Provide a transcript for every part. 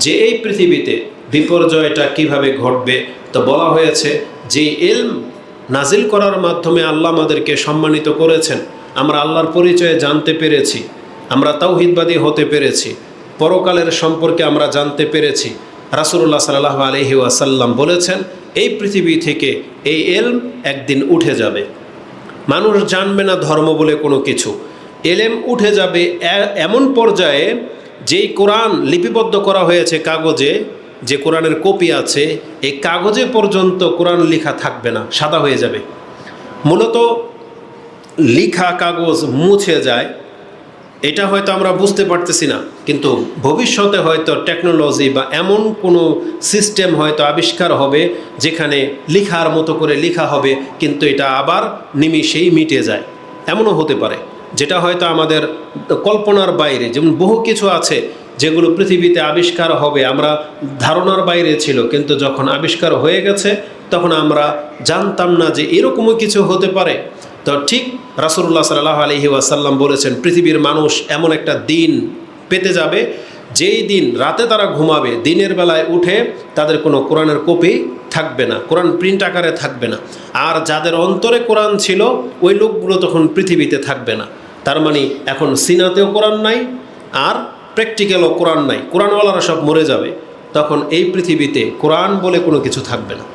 যে এই পৃথিবীতে বিপর্যয়টা কিভাবে ঘটবে, তো বলা হয়েছে যে ইলম নাজিল করার মাধ্যমে আল্লাহ আমাদেরকে সম্মানিত করেছেন, আমরা আল্লাহর পরিচয়ে জানতে পেরেছি, আমরা তাওহীদবাদী হতে পেরেছি, পরকালের সম্পর্কে আমরা জানতে পেরেছি। রাসূলুল্লাহ সাল্লাল্লাহু আলাইহি ওয়াসাল্লাম বলেছেন এই পৃথিবী থেকে এই ইলম একদিন উঠে যাবে, মানুষ জানবে না ধর্ম বলে কোনো কিছু। ইলম উঠে যাবে এমন পর্যায়ে যেই কোরআন লিপিবদ্ধ করা হয়েছে কাগজে, যে কোরআনের কপি আছে, এই কাগজে পর্যন্ত কোরআন লেখা থাকবে না, সাদা হয়ে যাবে। মূলত লিখা কাগজ মুছে যায়, এটা হয়তো আমরা বুঝতে পারতেছি না, কিন্তু ভবিষ্যতে হয়তো টেকনোলজি বা এমন কোনো সিস্টেম হয়তো আবিষ্কার হবে যেখানে লিখার মতো করে লেখা হবে, কিন্তু এটা আবার নিমিষেই মিটে যায়। এমনও হতে পারে যেটা হয়তো আমাদের কল্পনার বাইরে। যেমন বহু কিছু আছে যেগুলো পৃথিবীতে আবিষ্কার হবে, আমরা ধারণার বাইরে ছিল, কিন্তু যখন আবিষ্কার হয়ে গেছে তখন আমরা জানতাম না যে এরকমও কিছু হতে পারে। তো ঠিক রাসূলুল্লাহ সাল্লাল্লাহু আলাইহি ওয়াসাল্লাম বলেছেন পৃথিবীর মানুষ এমন একটা দিন পেতে যাবে যেই দিন রাতে তারা ঘুমাবে, দিনের বেলায় উঠে তাদের কোনো কোরআনের কপি থাকবে না, কোরআন প্রিন্ট আকারে থাকবে না। আর যাদের অন্তরে কোরআন ছিল ওই লোকগুলো তখন পৃথিবীতে থাকবে না। তার মানে এখন সিনাতেও কোরআন নাই, আর প্র্যাকটিক্যালও কোরআন নাই, কোরআনওয়ালারা সব মরে যাবে। তখন এই পৃথিবীতে কোরআন বলে কোনো কিছু থাকবে না।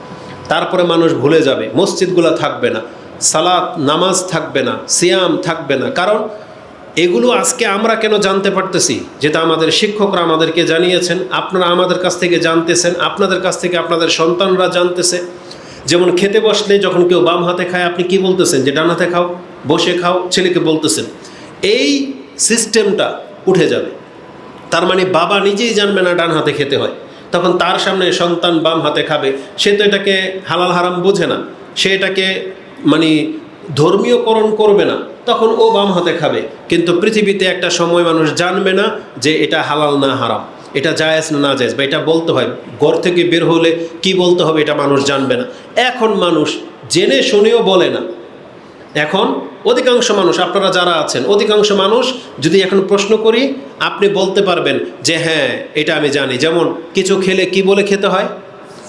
তারপরে মানুষ ভুলে যাবে, মসজিদগুলো থাকবে না, সালাত নামাজ থাকবে না, সিয়াম থাকবে না। কারণ এগুলো আজকে আমরা কেন জানতে পারতেছি, যেটা আমাদের শিক্ষকরা আমাদেরকে জানিয়েছেন, আপনারা আমাদের কাছ থেকে জানতেছেন, আপনাদের কাছ থেকে আপনাদের সন্তানরা জানতেছে। যেমন খেতে বসলে যখন কেউ বাম হাতে খায় আপনি কি বলতেছেন, যে ডান হাতে খাও, বসে খাও, ছেলেকে বলতেছেন। এই সিস্টেমটা উঠে যাবে। তার মানে বাবা নিজেই জানবে না ডান হাতে খেতে হয়, তখন তার সামনে সন্তান বাম হাতে খাবে, সে তো এটাকে হালাল হারাম বোঝে না, সে এটাকে মানে ধর্মীয়করণ করবে না, তখন ও বাম হাতে খাবে। কিন্তু পৃথিবীতে একটা সময় মানুষ জানবে না যে এটা হালাল না হারাম, এটা জায়েজ না জায়েজ, বা এটা বলতে হয়, ঘর থেকে বের হলে কি বলতে হবে এটা মানুষ জানবে না। এখন মানুষ জেনে শুনেও বলে না। এখন অধিকাংশ মানুষ, আপনারা যারা আছেন অধিকাংশ মানুষ যদি এখন প্রশ্ন করি আপনি বলতে পারবেন যে হ্যাঁ এটা আমি জানি। যেমন কিছু খেলে কি বলে খেতে হয়,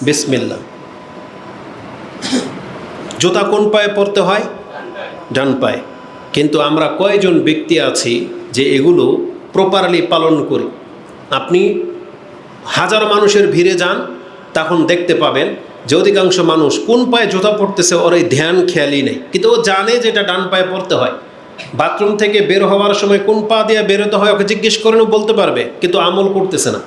বিসমিল্লাহ। জুতা কোন পায়ে পরতে হয়, ডান পায়ে। কিন্তু আমরা কয়জন ব্যক্তি আছি যে এগুলো প্রপারলি পালন করি? আপনি হাজারো মানুষের ভিড়ে যান, তখন দেখতে পাবেন যে অধিকাংশ মানুষ কোন পায়ে জুতা পরতেছে ওর এই ধ্যান খেয়ালই নেই, কিন্তু ও জানে যে এটা ডান পায়ে পরতে হয়। বাথরুম থেকে বের হওয়ার সময় কোন পা দিয়ে বেরোতে হয় ওকে জিজ্ঞেস করেনও বলতে পারবে, কিন্তু আমল করতেছে না।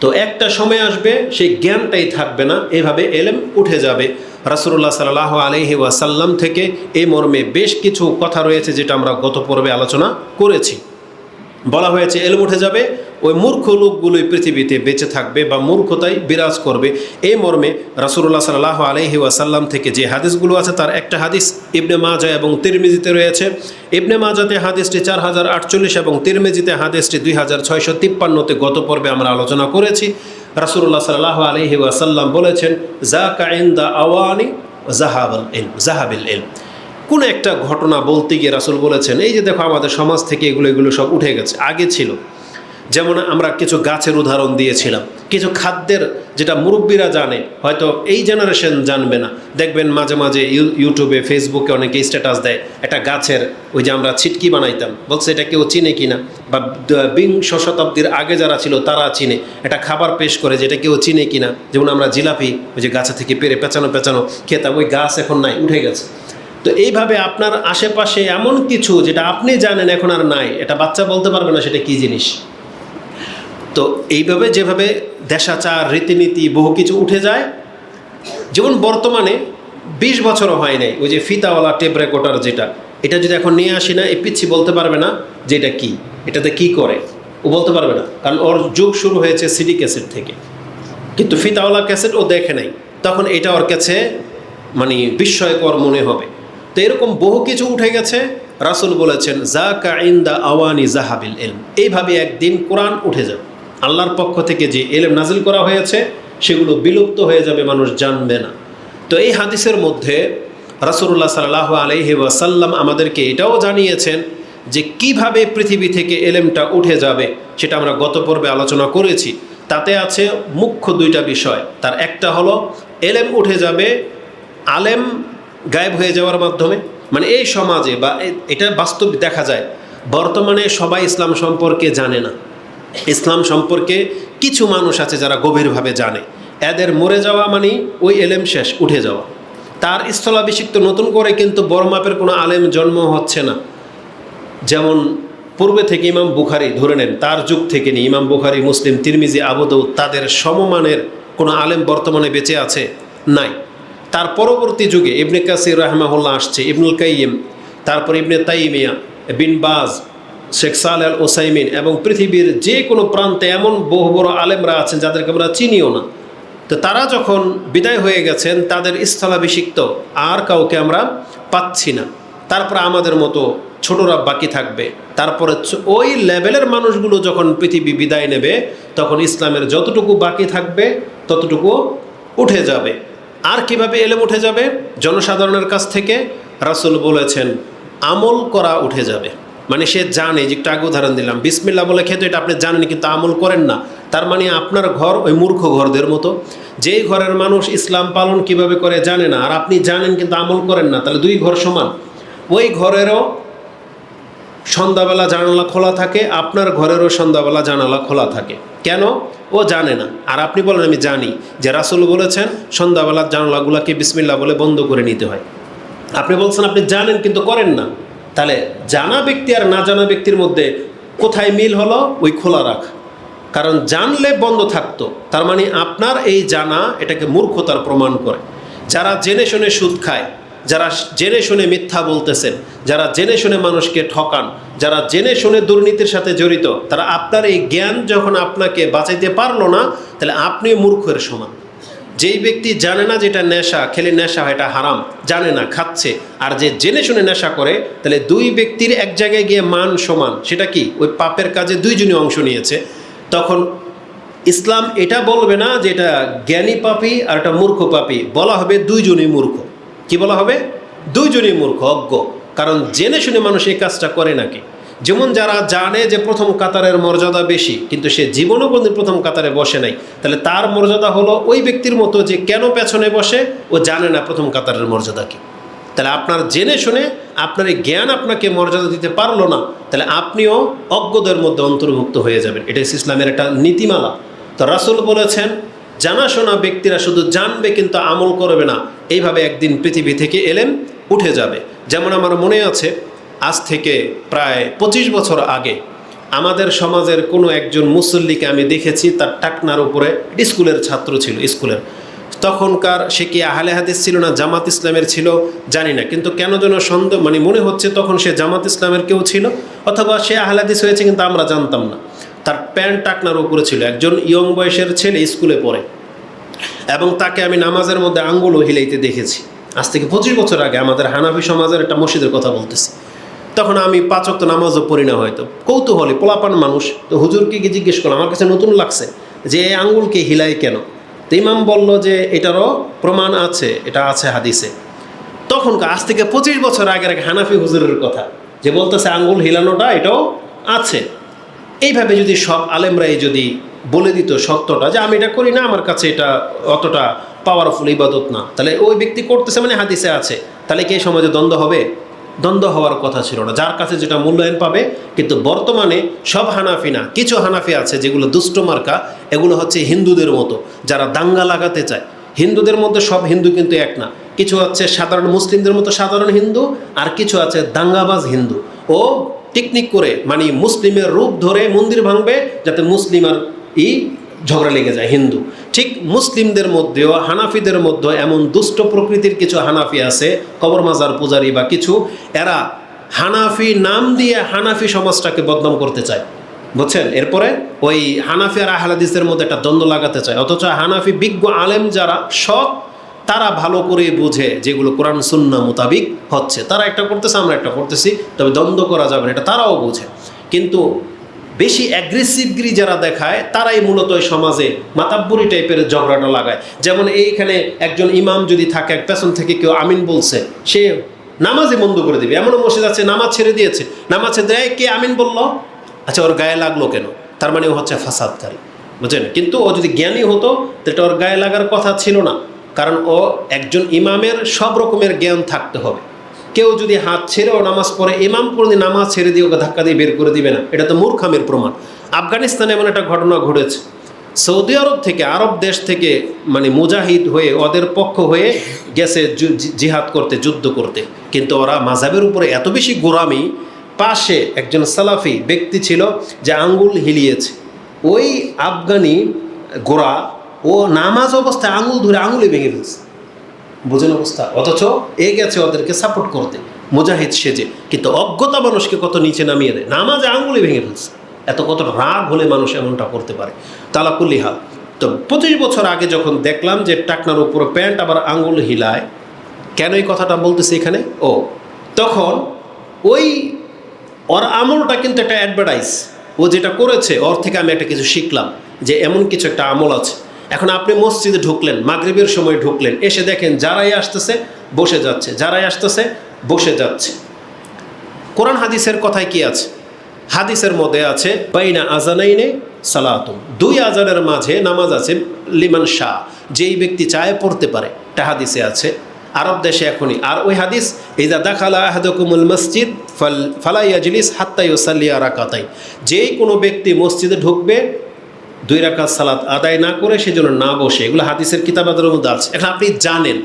তো একটা সময় আসবে সেই জ্ঞানটাই থাকবে না, এভাবে এলেম উঠে যাবে। রাসূলুল্লাহ সাল্লাল্লাহু আলাইহি ওয়াসাল্লাম থেকে এই মর্মে বেশ কিছু কথা রয়েছে যেটা আমরা গত পর্বে আলোচনা করেছি। বলা হয়েছে এলম উঠে যাবে, ওই মূর্খ লোকগুলোই পৃথিবীতে বেঁচে থাকবে বা মূর্খতাই বিরাজ করবে। এই মর্মে রাসূলুল্লাহ সাল্লাল্লাহু আলাইহি ওয়াসাল্লাম থেকে যে হাদিসগুলো আছে তার একটা হাদিস ইবনে মাজাহ এবং তিরমিজিতে রয়েছে। ইবনে মাজাহতে হাদিসটি 4048 এবং তিরমিজিতে হাদিসটি 2653-তে গত পর্বে আমরা আলোচনা করেছি। রাসূলুল্লাহ সাল্লাল্লাহু আলাইহি ওয়াসাল্লাম বলেছেন যাকা ইনদা আওয়ানি জাহাবিল ইলম। কোন একটা ঘটনা বলতে গিয়ে রাসূল বলেছেন এই যে দেখো আমাদের সমাজ থেকে এগুলো সব উঠে গেছে, আগে ছিল। যেমন আমরা কিছু গাছের উদাহরণ দিয়েছিলাম, কিছু খাদ্যের যেটা মুরব্বীরা জানে হয়তো এই জেনারেশন জানবে না। দেখবেন মাঝে মাঝে ইউটিউবে ফেসবুকে অনেকে স্ট্যাটাস দেয় একটা গাছের, ওই যে আমরা ছিটকি বানাইতাম, বলছে এটা কেউ চিনে কিনা, বা 20 শতাব্দীর আগে যারা ছিল তারা চিনে, একটা খাবার পেশ করে যেটা কেউ চিনে কিনা। যেমন আমরা জিলাপি ওই যে গাছে থেকে পেরে পেঁচানো খেতাম, ওই গাছ এখন নাই, উঠে গেছে। তো এইভাবে আপনার আশেপাশে এমন কিছু যেটা আপনি জানেন এখন আর নাই, এটা বাচ্চা বলতে পারবে না সেটা কী জিনিস। তো এইভাবে যেভাবে দেশাচার রীতিনীতি বহু কিছু উঠে যায়, যেমন বর্তমানে 20 বছরও হয় নাই ওই যে ফিতাওয়ালা টেপ রেকর্ডার, যেটা এটা যদি এখন নিয়ে আসি না, এই পিচ্ছি বলতে পারবে না যে এটা কী, এটাতে কী করে, ও বলতে পারবে না, কারণ ওর যুগ শুরু হয়েছে সিডি ক্যাসেট থেকে। কিন্তু ফিতাওয়ালা ক্যাসেট ও দেখে নাই, তখন এটা ওর কাছে মানে বিস্ময়কর মনে হবে। তো এরকম বহু কিছু উঠে গেছে। রাসূল বলেছেন যাকা ইনদা আওয়ানি জাহাবিল ইলম, এইভাবে একদিন কোরআন উঠে যাবে। আল্লাহর পক্ষ থেকে যে ইলম নাজিল করা হয়েছে সেগুলো বিলুপ্ত হয়ে যাবে, মানুষ জানবে না। তো এই হাদিসের মধ্যে রাসূলুল্লাহ সাল্লাল্লাহু আলাইহি ওয়াসাল্লাম আমাদেরকে এটাও জানিয়েছেন যে কিভাবে পৃথিবী থেকে ইলমটা উঠে যাবে, সেটা আমরা গত পর্বে আলোচনা করেছি। তাতে আছে মুখ্য দুইটা বিষয়। তার একটা হলো এলেম উঠে যাবে আলেম গায়েব হয়ে যাওয়ার মাধ্যমে। মানে এই সমাজে বা এটা বাস্তব দেখা যায়, বর্তমানে সবাই ইসলাম সম্পর্কে জানে না। ইসলাম সম্পর্কে কিছু মানুষ আছে যারা গভীরভাবে জানে, এদের মরে যাওয়া মানে ওই এলেম শেষ, উঠে যাওয়া। তার স্থলাভিষিক্ত নতুন করে কিন্তু বড় মাপের কোনো আলেম জন্ম হচ্ছে না। যেমন পূর্বে থেকে ইমাম বুখারী ধরে নেন, তার যুগ থেকে নিয়ে ইমাম বুখারী, মুসলিম, তিরমিজি, আবু দাউদ, তাদের সমমানের কোনো আলেম বর্তমানে বেঁচে আছে? নাই। তার পরবর্তী যুগে ইবনে কাসির রাহমাহুল্লাহ আসছে, ইবনুল কাইয়িম, তারপর ইবনে তাইমিয়া, বিন বাজ, শেখ সালেহ আল ওসাইমিন, এবং পৃথিবীর যে কোনো প্রান্তে এমন বহু বড় আলেমরা আছেন যাদেরকে আমরা চিনিও না। তো তারা যখন বিদায় হয়ে গেছেন, তাদের স্থলাভিষিক্ত আর কাউকে আমরা পাচ্ছি না। তারপরে আমাদের মতো ছোটরা বাকি থাকবে। তারপরে ওই লেভেলের মানুষগুলো যখন পৃথিবী বিদায় নেবে, তখন ইসলামের যতটুকু বাকি থাকবে ততটুকু উঠে যাবে। আর কিভাবে এলেম উঠে যাবে? জনসাধারণের কাছ থেকে রাসূল বলেছেন আমল করা উঠে যাবে। মানে সে জানে, যে একটু আগে উদাহরণ দিলাম, বিসমিল্লাহ বলে খেতে, এটা আপনি জানেন কিন্তু আমল করেন না। তার মানে আপনার ঘর ওই মূর্খ ঘরদের মতো, যেই ঘরের মানুষ ইসলাম পালন কিভাবে করে জানে না, আর আপনি জানেন কিন্তু আমল করেন না, তাহলে দুই ঘর সমান। ওই ঘরেরও সন্ধ্যাবেলা জানালা খোলা থাকে, আপনার ঘরেরও সন্ধ্যাবেলা জানালা খোলা থাকে। কেন? ও জানে না। আর আপনি বলেন আমি জানি, যে রাসূল বলেছেন সন্ধ্যাবেলার জানালাগুলোকে বিসমিল্লাহ বলে বন্ধ করে নিতে হয়। আপনি বলছেন আপনি জানেন কিন্তু করেন না। তাহলে জানা ব্যক্তি আর না জানা ব্যক্তির মধ্যে কোথায় মিল হলো? ওই খোলা রাখা। কারণ জানলে বন্ধ থাকতো, তার মানে আপনার এই জানা এটাকে মূর্খতার প্রমাণ করে। যারা জেনে শুনে সুদ খায়, যারা জেনে শুনে মিথ্যা বলতেছেন, যারা জেনে শুনে মানুষকে ঠকান, যারা জেনে শুনে দুর্নীতির সাথে জড়িত, তারা আপনার এই জ্ঞান যখন আপনাকে বাঁচাইতে পারলো না, তাহলে আপনি মূর্খের সমান। যেই ব্যক্তি জানে না যেটা নেশা, খেলে নেশা হয়, এটা হারাম, জানে না, খাচ্ছে, আর যে জেনে শুনে নেশা করে, তাহলে দুই ব্যক্তির এক জায়গায় গিয়ে মান সমান। সেটা কি? ওই পাপের কাজে দুইজনই অংশ নিয়েছে। তখন ইসলাম এটা বলবে না যে এটা জ্ঞানী পাপী আর এটা মূর্খ পাপী, বলা হবে দুইজনই মূর্খ। কি বলা হবে? দুইজনই মূর্খ, অজ্ঞ। কারণ জেনে শুনে মানুষ এই কাজটা করে নাকি? যেমন যারা জানে যে প্রথম কাতারের মর্যাদা বেশি, কিন্তু সে জীবনও কোনদিন প্রথম কাতারে বসে নাই, তাহলে তার মর্যাদা হলো ওই ব্যক্তির মতো যে কেন পেছনে বসে, ও জানে না প্রথম কাতারের মর্যাদা কি। তাহলে আপনার জেনে শুনে আপনার এই জ্ঞান আপনাকে মর্যাদা দিতে পারলো না, তাহলে আপনিও অজ্ঞদের মধ্যে অন্তর্ভুক্ত হয়ে যাবেন। এটা ইসলামের একটা নীতিমালা। তো রাসূল বলেছেন জানাশোনা ব্যক্তিরা শুধু জানবে কিন্তু আমল করবে না, এইভাবে একদিন পৃথিবী থেকে এলেম উঠে যাবে। যেমন আমার মনে আছে, আজ থেকে প্রায় 25 বছর আগে আমাদের সমাজের কোনো একজন মুসল্লিকে আমি দেখেছি, তার টাকনার উপরে, স্কুলের ছাত্র ছিল, স্কুলের। তখনকার সে কি আহলে হাদিস ছিল না জামাত ইসলামের ছিল জানি না, কিন্তু কেন যেন সন্দেহ, মানে মনে হচ্ছে তখন সে জামাত ইসলামের কেউ ছিল, অথবা সে আহলে হাদিস হয়েছে কিন্তু আমরা জানতাম না। তার প্যান্ট টাকনার উপরে ছিল, একজন ইয়ং বয়সের ছেলে, স্কুলে পড়ে, এবং তাকে আমি নামাজের মধ্যে আঙ্গুলও হিলাইতে দেখেছি। আজ থেকে 25 বছর আগে আমাদের হানাফি সমাজের একটা মসজিদের কথা বলতেছি। তখন আমি 5 ওয়াক্ত নামাজও পড়ি না, হয়তো কৌতূহলী পোলাপান মানুষ। তো হুজুরকে গিয়ে জিজ্ঞেস করলাম, আমার কাছে নতুন লাগছে যে এই আঙ্গুলকে হিলাই কেন? তো ইমাম বলল যে এটারও প্রমাণ আছে, এটা আছে হাদিসে। তখনকার আজ থেকে 25 বছর আগের এক হানাফি হুজুরের কথা, যে বলতেছে আঙ্গুল হিলানোটা এটাও আছে। এইভাবে যদি সব আলেমরাই যদি বলে দিত সত্যটা, যে আমি এটা করি না, আমার কাছে এটা অতটা পাওয়ারফুল ইবাদত না, তাহলে ওই ব্যক্তি করতেছে মানে হাদিসে আছে, তাহলে কি এই সমাজে দ্বন্দ্ব হবে? দ্বন্দ্ব হওয়ার কথা ছিল না, যার কাছে যেটা মূল্যায়ন পাবে। কিন্তু বর্তমানে সব হানাফি না, কিছু হানাফি আছে যেগুলো দুষ্ট মার্কা, এগুলো হচ্ছে হিন্দুদের মতো, যারা দাঙ্গা লাগাতে চায়। হিন্দুদের মধ্যে সব হিন্দু কিন্তু এক না, কিছু হচ্ছে সাধারণ মুসলিমদের মতো সাধারণ হিন্দু, আর কিছু আছে দাঙ্গাবাজ হিন্দু। ও টেকনিক করে, মানে মুসলিমের রূপ ধরে মন্দির ভাঙবে যাতে মুসলিম আর ঝগড়া লেগে যায় হিন্দু। ঠিক মুসলিমদের মধ্যেও হানাফিদের মধ্যে এমন দুষ্ট প্রকৃতির কিছু হানাফি আছে, কবর মাজার পূজারী বা কিছু, এরা হানাফি নাম দিয়ে হানাফি সমাজটাকে বদনাম করতে চায়, বুঝছেন? এরপরে ওই হানাফি আর আহলে হাদিসের মধ্যে একটা দ্বন্দ্ব লাগাতে চায়। অথচ হানাফি বিজ্ঞ আলেম যারা সৎ, তারা ভালো করে বুঝে যেগুলো কোরআন সুন্নাহ মোতাবিক হচ্ছে, তারা একটা করতেছে, আমরা একটা করতেছি, তবে দ্বন্দ্ব করা যাবে না, এটা তারাও বুঝে। কিন্তু বেশি অ্যাগ্রেসিভগিরি যারা দেখায়, তারাই মূলত ওই সমাজে মাতাব্বরি টাইপের ঝগড়াটা লাগায়। যেমন এইখানে একজন ইমাম যদি থাকে, পেছন থেকে কেউ আমিন বলছে, সে নামাজই বন্ধ করে দেবে। এমনও মসজিদ আছে নামাজ ছেড়ে দিয়েছে, নামাজ ছেড়ে দেয়, কে আমিন বলল, আচ্ছা ওর গায়ে লাগলো কেন? তার মানে ও হচ্ছে ফাসাদকারী। বুঝছেন? কিন্তু ও যদি জ্ঞানী হতো তাহলে ওর গায়ে লাগার কথা ছিল না, কারণ ও একজন ইমামের সব রকমের জ্ঞান থাকতে হবে। কেউ যদি হাত ছেড়েও নামাজ পড়ে, ইমাম কোনোদিন নামাজ ছেড়ে দিয়ে ওকে ধাক্কা দিয়ে বের করে দিবে না, এটা তো মূর্খামের প্রমাণ। আফগানিস্তানে এমন একটা ঘটনা ঘটেছে, সৌদি আরব থেকে, আরব দেশ থেকে মানে মুজাহিদ হয়ে ওদের পক্ষ হয়ে গেছে জিহাদ করতে, যুদ্ধ করতে, কিন্তু ওরা মাযহাবের উপরে এত বেশি গোরামি, পাশে একজন সালাফি ব্যক্তি ছিল যে আঙ্গুল হিলিয়েছে, ওই আফগানি গোরা ও নামাজ অবস্থায় আঙুল ধরে আঙুলে ভেঙে ফেলছে। বোঝেন অবস্থা? অথচ এ গেছে ওদেরকে সাপোর্ট করতে মুজাহিদ সেজে, কিন্তু অজ্ঞতা মানুষকে কত নিচে নামিয়ে দেয়, নামাজে আঙুলে ভেঙে ফেলছে। কত রাগ হলে মানুষ এমনটা করতে পারে। তালাকুল্লি হাল। তো 25 বছর আগে যখন দেখলাম যে টাকনার উপর প্যান্ট আবার আঙুল হিলায়, কেন এই কথাটা বলতেছি এখানে? তখন ওই ওর আমলটা কিন্তু একটা অ্যাডভার্টাইজ, ও যেটা করেছে ওর থেকে আমি একটা কিছু শিখলাম যে এমন কিছু একটা আমল আছে। এখন আপনি মসজিদে ঢুকলেন, মাগরিবের সময় ঢুকলেন, এসে দেখেন যারাই আসতেছে বসে যাচ্ছে, যারাই আসতেছে বসে যাচ্ছে। কোরআন হাদিসের কথায় কি আছে? হাদিসের মধ্যে আছে বাইনা আজানাইনে সালাতুন, 2 আজানের মাঝে নামাজ আছে, লিমান শাহ, যেই ব্যক্তি চায় পড়তে পারে, এটা হাদিসে আছে। আরব দেশে এখনই। আর ওই হাদিস, ইযা দাখালা আহাদুকুমুল মসজিদ ফালা ইয়াজলিস হাত্তা ইউসাল্লিয়া রাকাতাইন, যেই কোনো ব্যক্তি মসজিদে ঢুকবে 2 রাকাত সালাত আদায় না করে সেজন্য না বসে, এগুলো হাদিসের কিতাবাদের মধ্যে আছে। এখন আপনি জানেন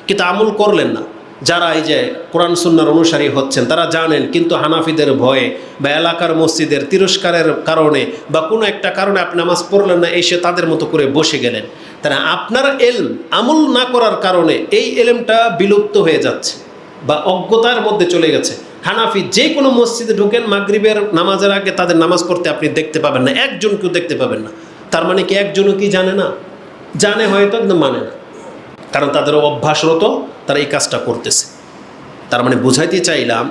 কিন্তু আমল করলেন না। যারা এই যে কোরআন সুন্নাহর অনুসারী হচ্ছেন তারা জানেন, কিন্তু হানাফিদের ভয়ে বা এলাকার মসজিদের তিরস্কারের কারণে বা কোনো একটা কারণে আপনি নামাজ পড়লেন না, এসে তাদের মতো করে বসে গেলেন। তারা আপনার এলম আমল না করার কারণে এই এলমটা বিলুপ্ত হয়ে যাচ্ছে বা অজ্ঞতার মধ্যে চলে গেছে। হানাফি যে কোনো মসজিদে ঢোকেন, মাগরিবের নামাজের আগে তাদের নামাজ পড়তে আপনি দেখতে পাবেন না, একজনকেও দেখতে পাবেন না। তার মানে কি একজনও কি জানে না? জানে হয়তো, কিন্তু মানে না, কারণ তাদের অভ্যাসরত তারা এই কাজটা করতেছে। তার মানে বুঝাইতে চাইলাম,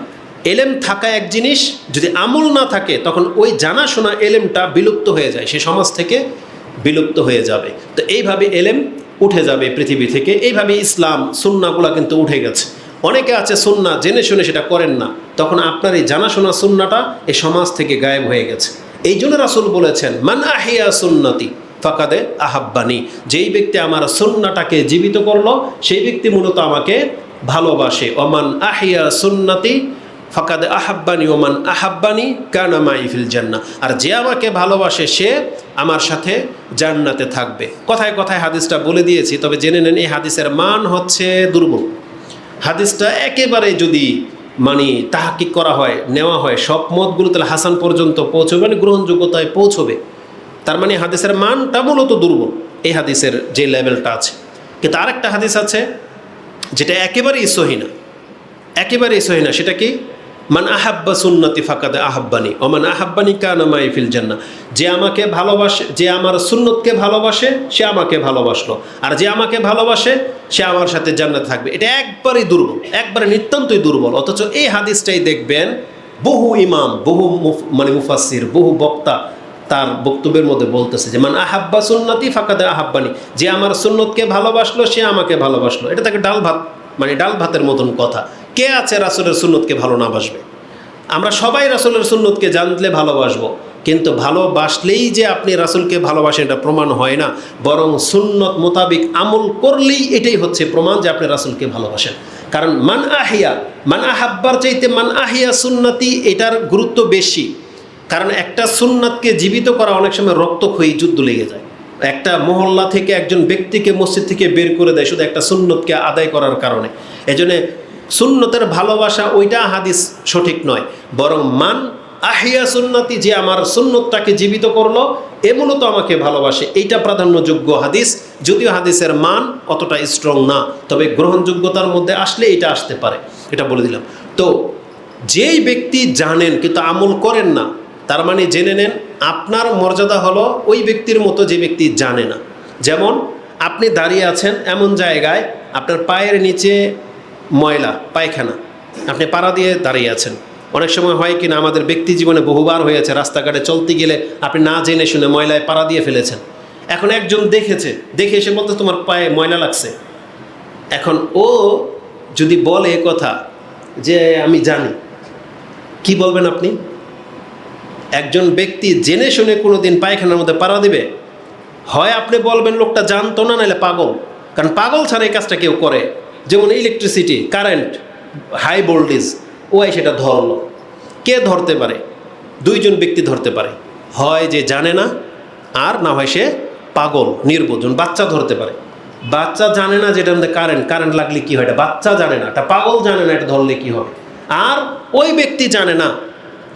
এলেম থাকা এক জিনিস, যদি আমল না থাকে তখন ওই জানাশোনা এলেমটা বিলুপ্ত হয়ে যায়, সে সমাজ থেকে বিলুপ্ত হয়ে যাবে। তো এইভাবে এলেম উঠে যাবে পৃথিবী থেকে। এইভাবে ইসলাম সুন্নাগুলা কিন্তু উঠে গেছে। অনেকে আছে সুন্না জেনে শুনে সেটা করেন না, তখন আপনার এই জানাশোনা সুন্নাটা এই সমাজ থেকে গায়েব হয়ে গেছে। এই জন্য রাসূল বলেছেন, মান আহিয়া সুন্নতি ফাকাদে আহাব্বানি, যেই ব্যক্তি আমার সুন্নাটাকে জীবিত করলো সেই ব্যক্তি মূলত আমাকে ভালোবাসে। ওমান আহিয়া সুন্নতি ফাকাদে আহাব্বানি ওমান আহাব্বানি কানা মাই ফিল জান্নাহ, আর যে আমাকে ভালোবাসে সে আমার সাথে জান্নাতে থাকবে। কথায় কথায় হাদিসটা বলে দিয়েছি, তবে জেনে নেন এই হাদিসের মান হচ্ছে দুর্বল। হাদিসটা একেবারে যদি তাহকিক করা হয়, নেওয়া হয়, সব মতগুলো তাহলে হাসান পর্যন্ত পৌঁছবে, গ্রহণযোগ্যতায় পৌঁছবে। তার মানে হাদিসের মানটা মূলত দুর্বল, এই হাদিসের যে লেভেলটা আছে। কিন্তু আরেকটা হাদিস আছে যেটা একেবারেই সহি না, একেবারেই সহি না। সেটা কি? মান আহাব্বা সুন্নতি ফাকাদে আহাব্বানি ওমান আহাব্বানি কানা মাই ফিল জান্নাহ, যে আমাকে ভালোবাসে, যে আমার সুন্নতকে ভালোবাসে সে আমাকে ভালোবাসলো, আর যে আমাকে ভালোবাসে সে আমার সাথে জান্নাতে থাকবে। এটা একবারেই দুর্বল, একবারে নিতান্তই দুর্বল। অথচ এই হাদিসটাই দেখবেন বহু ইমাম, বহু মুফাসসির, বহু বক্তা তার বক্তব্যের মধ্যে বলতেছে যে মান আহাব্বা সুন্নতি ফাকাদে আহাব্বানি, যে আমার সুন্নতকে ভালোবাসলো সে আমাকে ভালোবাসলো। এটা তাকে ডাল ভাতের মতন কথা। কে আছে রাসূলের সুন্নতকে ভালো না বাসবে? আমরা সবাই রাসূলের সুন্নতকে জানলে ভালোবাসবো, কিন্তু ভালোবাসলেই যে আপনি রাসূলকে ভালোবাসেন এটা প্রমাণ হয় না, বরং সুন্নত মোতাবিক আমল করলেই এটাই হচ্ছে প্রমাণ যে আপনি রাসূলকে ভালোবাসেন। কারণ মান আহাব্বার চাইতে মান আহিয়া সুন্নতি এটার গুরুত্ব বেশি। কারণ একটা সুন্নাতকে জীবিত করা অনেক সময় রক্তক্ষয়ী যুদ্ধ লেগে যায়। একটা মহল্লা থেকে একজন ব্যক্তিকে মসজিদ থেকে বের করে দেয় শুধু একটা সুন্নতকে আদায় করার কারণে। এজন্য সুন্নতের ভালোবাসা ওইটা হাদিস সঠিক নয়, বরং মান আহিয়া সুন্নতি, যে আমার সুন্নতটাকে জীবিত করলো এ মূলত আমাকে ভালোবাসে, এইটা প্রাধান্যযোগ্য হাদিস। যদিও হাদিসের মান অতটা স্ট্রং না, তবে গ্রহণযোগ্যতার মধ্যে আসলে এটা আসতে পারে, এটা বলে দিলাম। তো যেই ব্যক্তি জানেন কিন্তু আমল করেন না, তার মানে জেনে নেন আপনার মর্যাদা হলো ওই ব্যক্তির মতো যে ব্যক্তি জানে না। যেমন আপনি দাঁড়িয়ে আছেন এমন জায়গায় আপনার পায়ের নিচে ময়লা, পায়খানা, আপনি পাড়া দিয়ে দাঁড়িয়ে আছেন। অনেক সময় হয় কিনা, আমাদের ব্যক্তি জীবনে বহুবার হয়েছে, রাস্তাঘাটে চলতে গেলে আপনি না জেনে শুনে ময়লায় পাড়া দিয়ে ফেলেছেন। এখন একজন দেখেছে, দেখে এসে বলতে তোমার পায়ে ময়লা লাগছে। এখন ও যদি বলে কথা যে আমি জানি, কি বলবেন আপনি? একজন ব্যক্তি জেনে শুনে কোনো দিন পায়খানার মধ্যে পাড়া দেবে? হয় আপনি বলবেন লোকটা জানতো না, নাহলে পাগল। কারণ পাগল ছাড়া এই কাজটা কেউ করে। যেমন ইলেকট্রিসিটি, কারেন্ট, হাই ভোল্টেজ, ওই সেটা ধরলো। কে ধরতে পারে? দুইজন ব্যক্তি ধরতে পারে, হয় যে জানে না, আর না হয় সে পাগল নির্বোধন। বাচ্চা ধরতে পারে, বাচ্চা জানে না যেটা মধ্যে কারেন্ট লাগলে কি হয়, এটা বাচ্চা জানে না, এটা পাগল জানে না এটা ধরলে কি হবে। আর ওই ব্যক্তি জানে না,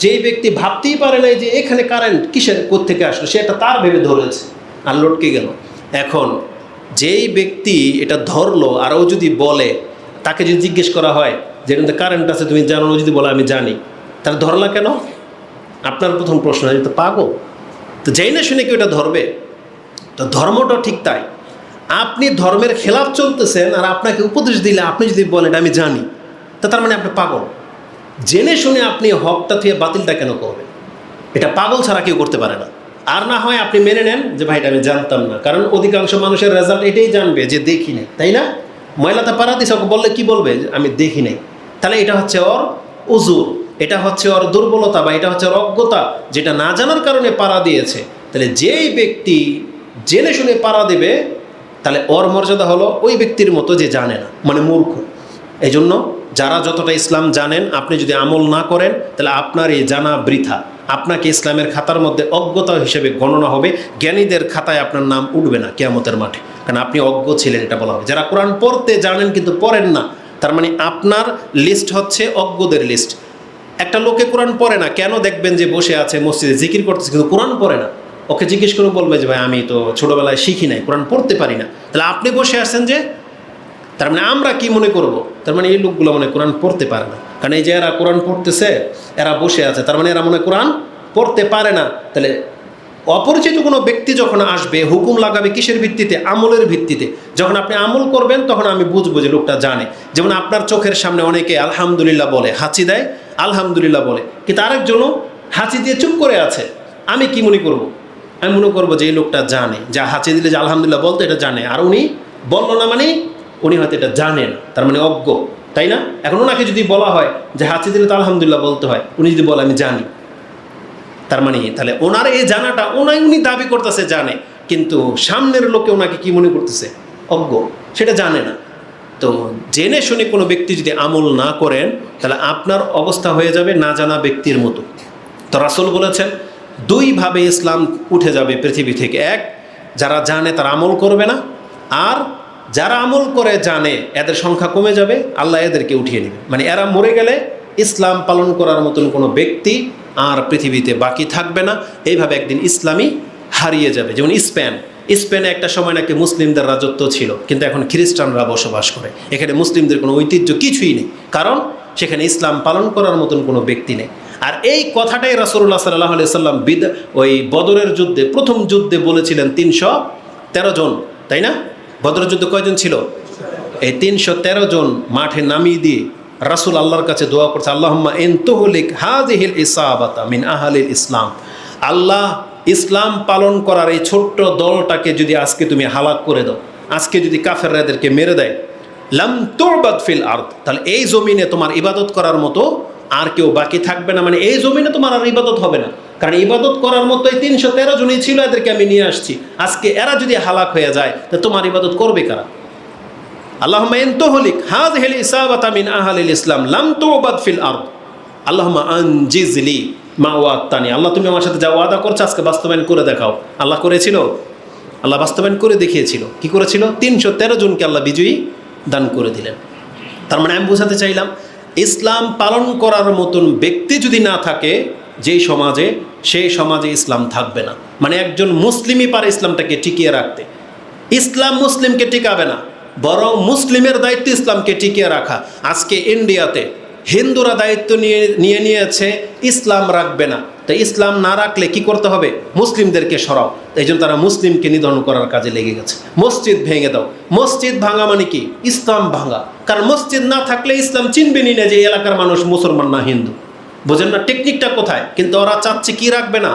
যেই ব্যক্তি ভাবতেই পারে না যে এখানে কারেন্ট কিসের কোত্থেকে আসলো, সে এটা তার ভেবে ধরেছে আর লটকে গেল। এখন যেই ব্যক্তি এটা ধরলো আর ও যদি বলে, তাকে যদি জিজ্ঞেস করা হয় যে এখানে কারেন্ট আছে তুমি জানো, ও যদি বলে আমি জানি, তাহলে ধরলা কেন? আপনার প্রথম প্রশ্ন হয় তো পাগল। তো যাই না শুনে কেউ এটা ধরবে? তো ধর্মটা ঠিক তাই, আপনি ধর্মের খেলাফ চলতেছেন আর আপনাকে উপদেশ দিলে আপনি যদি বলেন এটা আমি জানি, তা তার মানে আপনি পাগল। জেনে শুনে আপনি হকটা থেকে বাতিলটা কেন করবেন? এটা পাগল ছাড়া কেউ করতে পারে না। আর না হয় আপনি মেনে নেন যে ভাই এটা আমি জানতাম না, কারণ অধিকাংশ মানুষের রেজাল্ট এটাই জানবে যে দেখি নাই, তাই না? ময়লাতে পারা দিস বললে কি বলবে? আমি দেখি নাই। তাহলে এটা হচ্ছে ওর উজুর, এটা হচ্ছে ওর দুর্বলতা, বা এটা হচ্ছে ওর অজ্ঞতা, যেটা না জানার কারণে পাড়া দিয়েছে। তাহলে যেই ব্যক্তি জেনে শুনে পাড়া দেবে, তাহলে ওর মর্যাদা হলো ওই ব্যক্তির মতো যে জানে না, মানে মূর্খ। এই জন্য যারা যতটা ইসলাম জানেন, আপনি যদি আমল না করেন তাহলে আপনার এই জানা বৃথা। আপনাকে ইসলামের খাতার মধ্যে অজ্ঞতা হিসেবে গণনা হবে, জ্ঞানীদের খাতায় আপনার নাম উঠবে না কিয়ামতের মাঠে, কারণ আপনি অজ্ঞ ছিলেন, এটা বলা হবে। যারা কোরআন পড়তে জানেন কিন্তু পড়েন না, তার মানে আপনার লিস্ট হচ্ছে অজ্ঞদের লিস্ট। একটা লোকে কোরআন পড়ে না, কেন দেখবেন যে বসে আছে মসজিদে জিকির করতেছে কিন্তু কোরআন পড়ে না, ওকে জিজ্ঞেস করে বলবে যে ভাই আমি তো ছোটোবেলায় শিখি নাই, কোরআন পড়তে পারি না। তাহলে আপনি বসে আসছেন যে, তার মানে আমরা কি মনে করব? তার মানে এই লোকগুলো মনে কোরআন পড়তে পারে না, কারণ এই যে এরা কোরআন পড়তেছে, এরা বসে আছে, তার মানে এরা মনে কোরআন পড়তে পারে না। তাহলে অপরিচিত কোনো ব্যক্তি যখন আসবে, হুকুম লাগাবে কিসের ভিত্তিতে? আমলের ভিত্তিতে। যখন আপনি আমল করবেন তখন আমি বুঝবো যে লোকটা জানে। যেমন আপনার চোখের সামনে অনেকে আলহামদুলিল্লাহ বলে, হাঁচি দেয়, আলহামদুলিল্লাহ বলে, কিন্তু আরেকজনও হাঁচি দিয়ে চুপ করে আছে। আমি কি মনে করব? আমি মনে করবো যে এই লোকটা জানে, যা হাঁচি দিলে যে আলহামদুলিল্লাহ বলতো এটা জানে, আর উনি বললো না মানে উনি হয়তো এটা জানেন, তার মানে অজ্ঞ, তাই না? এখন ওনাকে যদি বলা হয় যে হাঁচি দিলে তো আলহামদুলিল্লাহ বলতে হয়, উনি যদি বলে আমি জানি, তার মানে তাহলে ওনার এই জানাটা উনি দাবি করতেছে জানে, কিন্তু সামনের লোকে ওনাকে কি মনে করতেছে? অজ্ঞ, সেটা জানে না। তো জেনে শুনে কোনো ব্যক্তি যদি আমল না করেন, তাহলে আপনার অবস্থা হয়ে যাবে না জানা ব্যক্তির মতো। তো রাসূল বলেছেন দুইভাবে ইসলাম উঠে যাবে পৃথিবী থেকে। এক, যারা জানে তারা আমল করবে না, আর যারা আমল করে জানে এদের সংখ্যা কমে যাবে, আল্লাহ এদেরকে উঠিয়ে নেবে। মানে এরা মরে গেলে ইসলাম পালন করার মতন কোনো ব্যক্তি আর পৃথিবীতে বাকি থাকবে না। এইভাবে একদিন ইসলামই হারিয়ে যাবে। যেমন স্পেনে একটা সময় নাকি মুসলিমদের রাজত্ব ছিল, কিন্তু এখন খ্রিস্টানরা বসবাস করে। এখানে মুসলিমদের কোনো ঐতিহ্য কিছুই নেই, কারণ সেখানে ইসলাম পালন করার মতন কোনো ব্যক্তি নেই। আর এই কথাটাই রাসূলুল্লাহ সাল্লাল্লাহু আলাইহি সাল্লাম ওই বদরের যুদ্ধে, প্রথম যুদ্ধে বলেছিলেন 313 জন, তাই না? বদরের যুদ্ধে কয়জন ছিল? এই 313 জন মাঠে নামিয়ে দিয়ে রাসূল আল্লাহর কাছে দোয়া করছে, আল্লাহুম্মা ইনতুহলিক হাযিহিল ইসাবাতা মিন আহলিল ইসলাম। আল্লাহ, ইসলাম পালন করার এই ছোট্ট দলটাকে যদি আজকে তুমি হালাক করে দাও, আজকে যদি কাফেররা এদেরকে মেরে দেয়, লাম তুবাদ ফিল আরদ, তাহলে এই জমিনে তোমার ইবাদত করার মতো আর কেউ বাকি থাকবে না। মানে এই জমিনে তোমার আর ইবাদত হবে না, কারণ ইবাদত করার মতো এই 313 জনই ছিল, এদেরকে আমি নিয়ে আসছি। আজকে এরা যদি হালাক হয়ে যায়, তো তোমার ইবাদত করবে কারা? আল্লাহুম্মা ইনতুহলিক হাযিহিল ইসাবাতা মিন আহলিল ইসলাম লাম তুবাদ ফিল আরদ আল্লাহুম্মা আনজিজলি মা ওয়াতানি। আল্লাহ তুমি আমার সাথে যা ওয়াদা করছো আজকে বাস্তবায়ন করে দেখাও। আল্লাহ করেছিল, আল্লাহ বাস্তবায়ন করে দেখিয়েছিল। কি করেছিল? 313 জনকে আল্লাহ বিজয়ী দান করে দিলেন। তার মানে আমি বোঝাতে চাইলাম, ইসলাম পালন করার মতন ব্যক্তি যদি না থাকে যেই সমাজে, সেই সমাজে ইসলাম থাকবে না। মানে একজন মুসলিমই পারে ইসলামটাকে টিকিয়ে রাখতে। ইসলাম মুসলিমকে টিকাবে না, বরং মুসলিমের দায়িত্ব ইসলামকে টিকিয়ে রাখা। আজকে ইন্ডিয়াতে হিন্দুরা দায়িত্ব নিয়ে নিয়েছে ইসলাম রাখবে না। তাই ইসলাম না রাখলে কি করতে হবে? মুসলিমদেরকে সরাও। এই জন্য তারা মুসলিমকে নিধন করার কাজে লেগে গেছে। মসজিদ ভেঙে দাও। মসজিদ ভাঙা মানে কি? ইসলাম ভাঙা। কারণ মসজিদ না থাকলে ইসলাম চিনবেনি না যে এই এলাকার মানুষ মুসলমান না হিন্দু। বোঝেন না টেকনিকটা কোথায়? কিন্তু ওরা চাচ্ছে কি রাখবে না?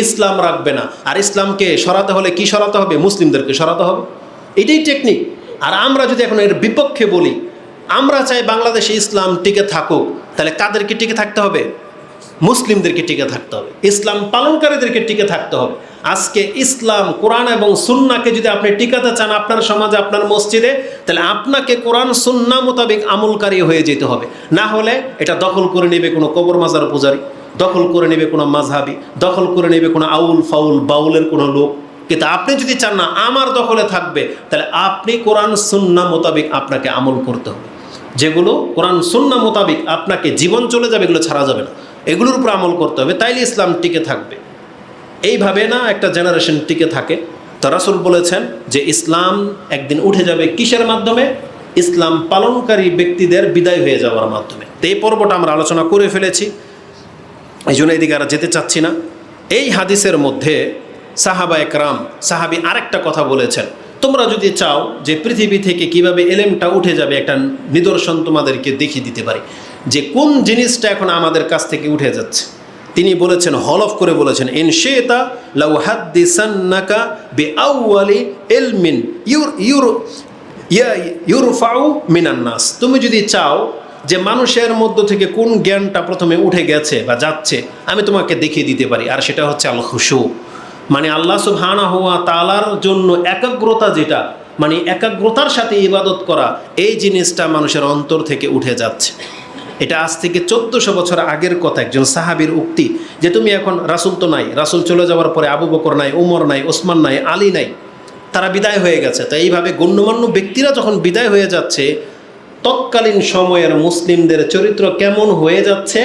ইসলাম রাখবে না। আর ইসলামকে সরাতে হলে কি সরাতে হবে? মুসলিমদেরকে সরাতে হবে। এটাই টেকনিক। আর আমরা যদি এখন এর বিপক্ষে বলি, আমরা চাই বাংলাদেশে ইসলাম টিকে থাকুক, তাহলে কাদেরকে টিকে থাকতে হবে? মুসলিমদেরকে টিকে থাকতে হবে, ইসলাম পালনকারীদেরকে টিকে থাকতে হবে। আজকে ইসলাম, কোরআন এবং সুন্নাহকে যদি আপনি টিকাতে চান আপনার সমাজে, আপনার মসজিদে, তাহলে আপনাকে কোরআন সুন্নাহ মোতাবেক আমলকারী হয়ে যেতে হবে। না হলে এটা দখল করে নেবে কোনো কবর মাজার পূজারী, দখল করে নেবে কোনো মাযহাবী, দখল করে নেবে কোনো আউল ফাউল বাউলের কোনো লোক। কিন্তু আপনি যদি চান না আমার দখলে থাকবে, তাহলে আপনি কোরআন সুন্নাহ মোতাবেক আপনাকে আমল করতে হবে। যেগুলো কোরআন সুন্নাহ মোতাবেক আপনাকে জীবন চলে যাবে, এগুলো ছাড়া যাবে না, এগুলোর উপর আমল করতে হবে, তাইলে ইসলাম টিকে থাকবে। এইভাবে না একটা জেনারেশন টিকে থাকে। তো রাসূল বলেছেন যে ইসলাম একদিন উঠে যাবে কিসের মাধ্যমে? ইসলাম পালনকারী ব্যক্তিদের বিদায় হয়ে যাওয়ার মাধ্যমে। তো এই পর্বটা আমরা আলোচনা করে ফেলেছি, এই জন্য এদিকে আর যেতে চাচ্ছি না। এই হাদিসের মধ্যে সাহাবা একরাম, সাহাবী আরেকটা কথা বলেছেন, তোমরা যদি চাও যে পৃথিবী থেকে কিভাবে এলেমটা উঠে যাবে, একটা নিদর্শন তোমাদেরকে দেখিয়ে দিতে পারি যে কোন জিনিসটা এখন আমাদের কাছ থেকে উঠে যাচ্ছে। তিনি বলেছেন, হলফ করে বলেছেন, ইনশিতা লাউ হাদ্দিসান্নাকা বিআউয়ালি ইলমিন ইউরফাউ মিনান নাস। তুমি যদি চাও যে মানুষের মধ্য থেকে কোন জ্ঞানটা প্রথমে উঠে গেছে বা যাচ্ছে, আমি তোমাকে দেখিয়ে দিতে পারি। আর সেটা হচ্ছে আল খুশু, মানে আল্লাহ সুবহানাহু ওয়া তাআলার জন্য একাগ্রতা, যেটা মানে একাগ্রতার সাথে ইবাদত করা, এই জিনিসটা মানুষের অন্তর থেকে উঠে যাচ্ছে। এটা আজ থেকে 1400 বছর আগের কথা, একজন সাহাবীর উক্তি যে তুমি এখন, রাসূল তো নাই, রাসূল চলে যাওয়ার পরে আবু বকর নাই, ওমর নাই, ওসমান নাই, আলী নাই, তারা বিদায় হয়ে গেছে। তো এইভাবে গণ্যমান্য ব্যক্তিরা যখন বিদায় হয়ে যাচ্ছে, তৎকালীন সময়ের মুসলিমদের চরিত্র কেমন হয়ে যাচ্ছে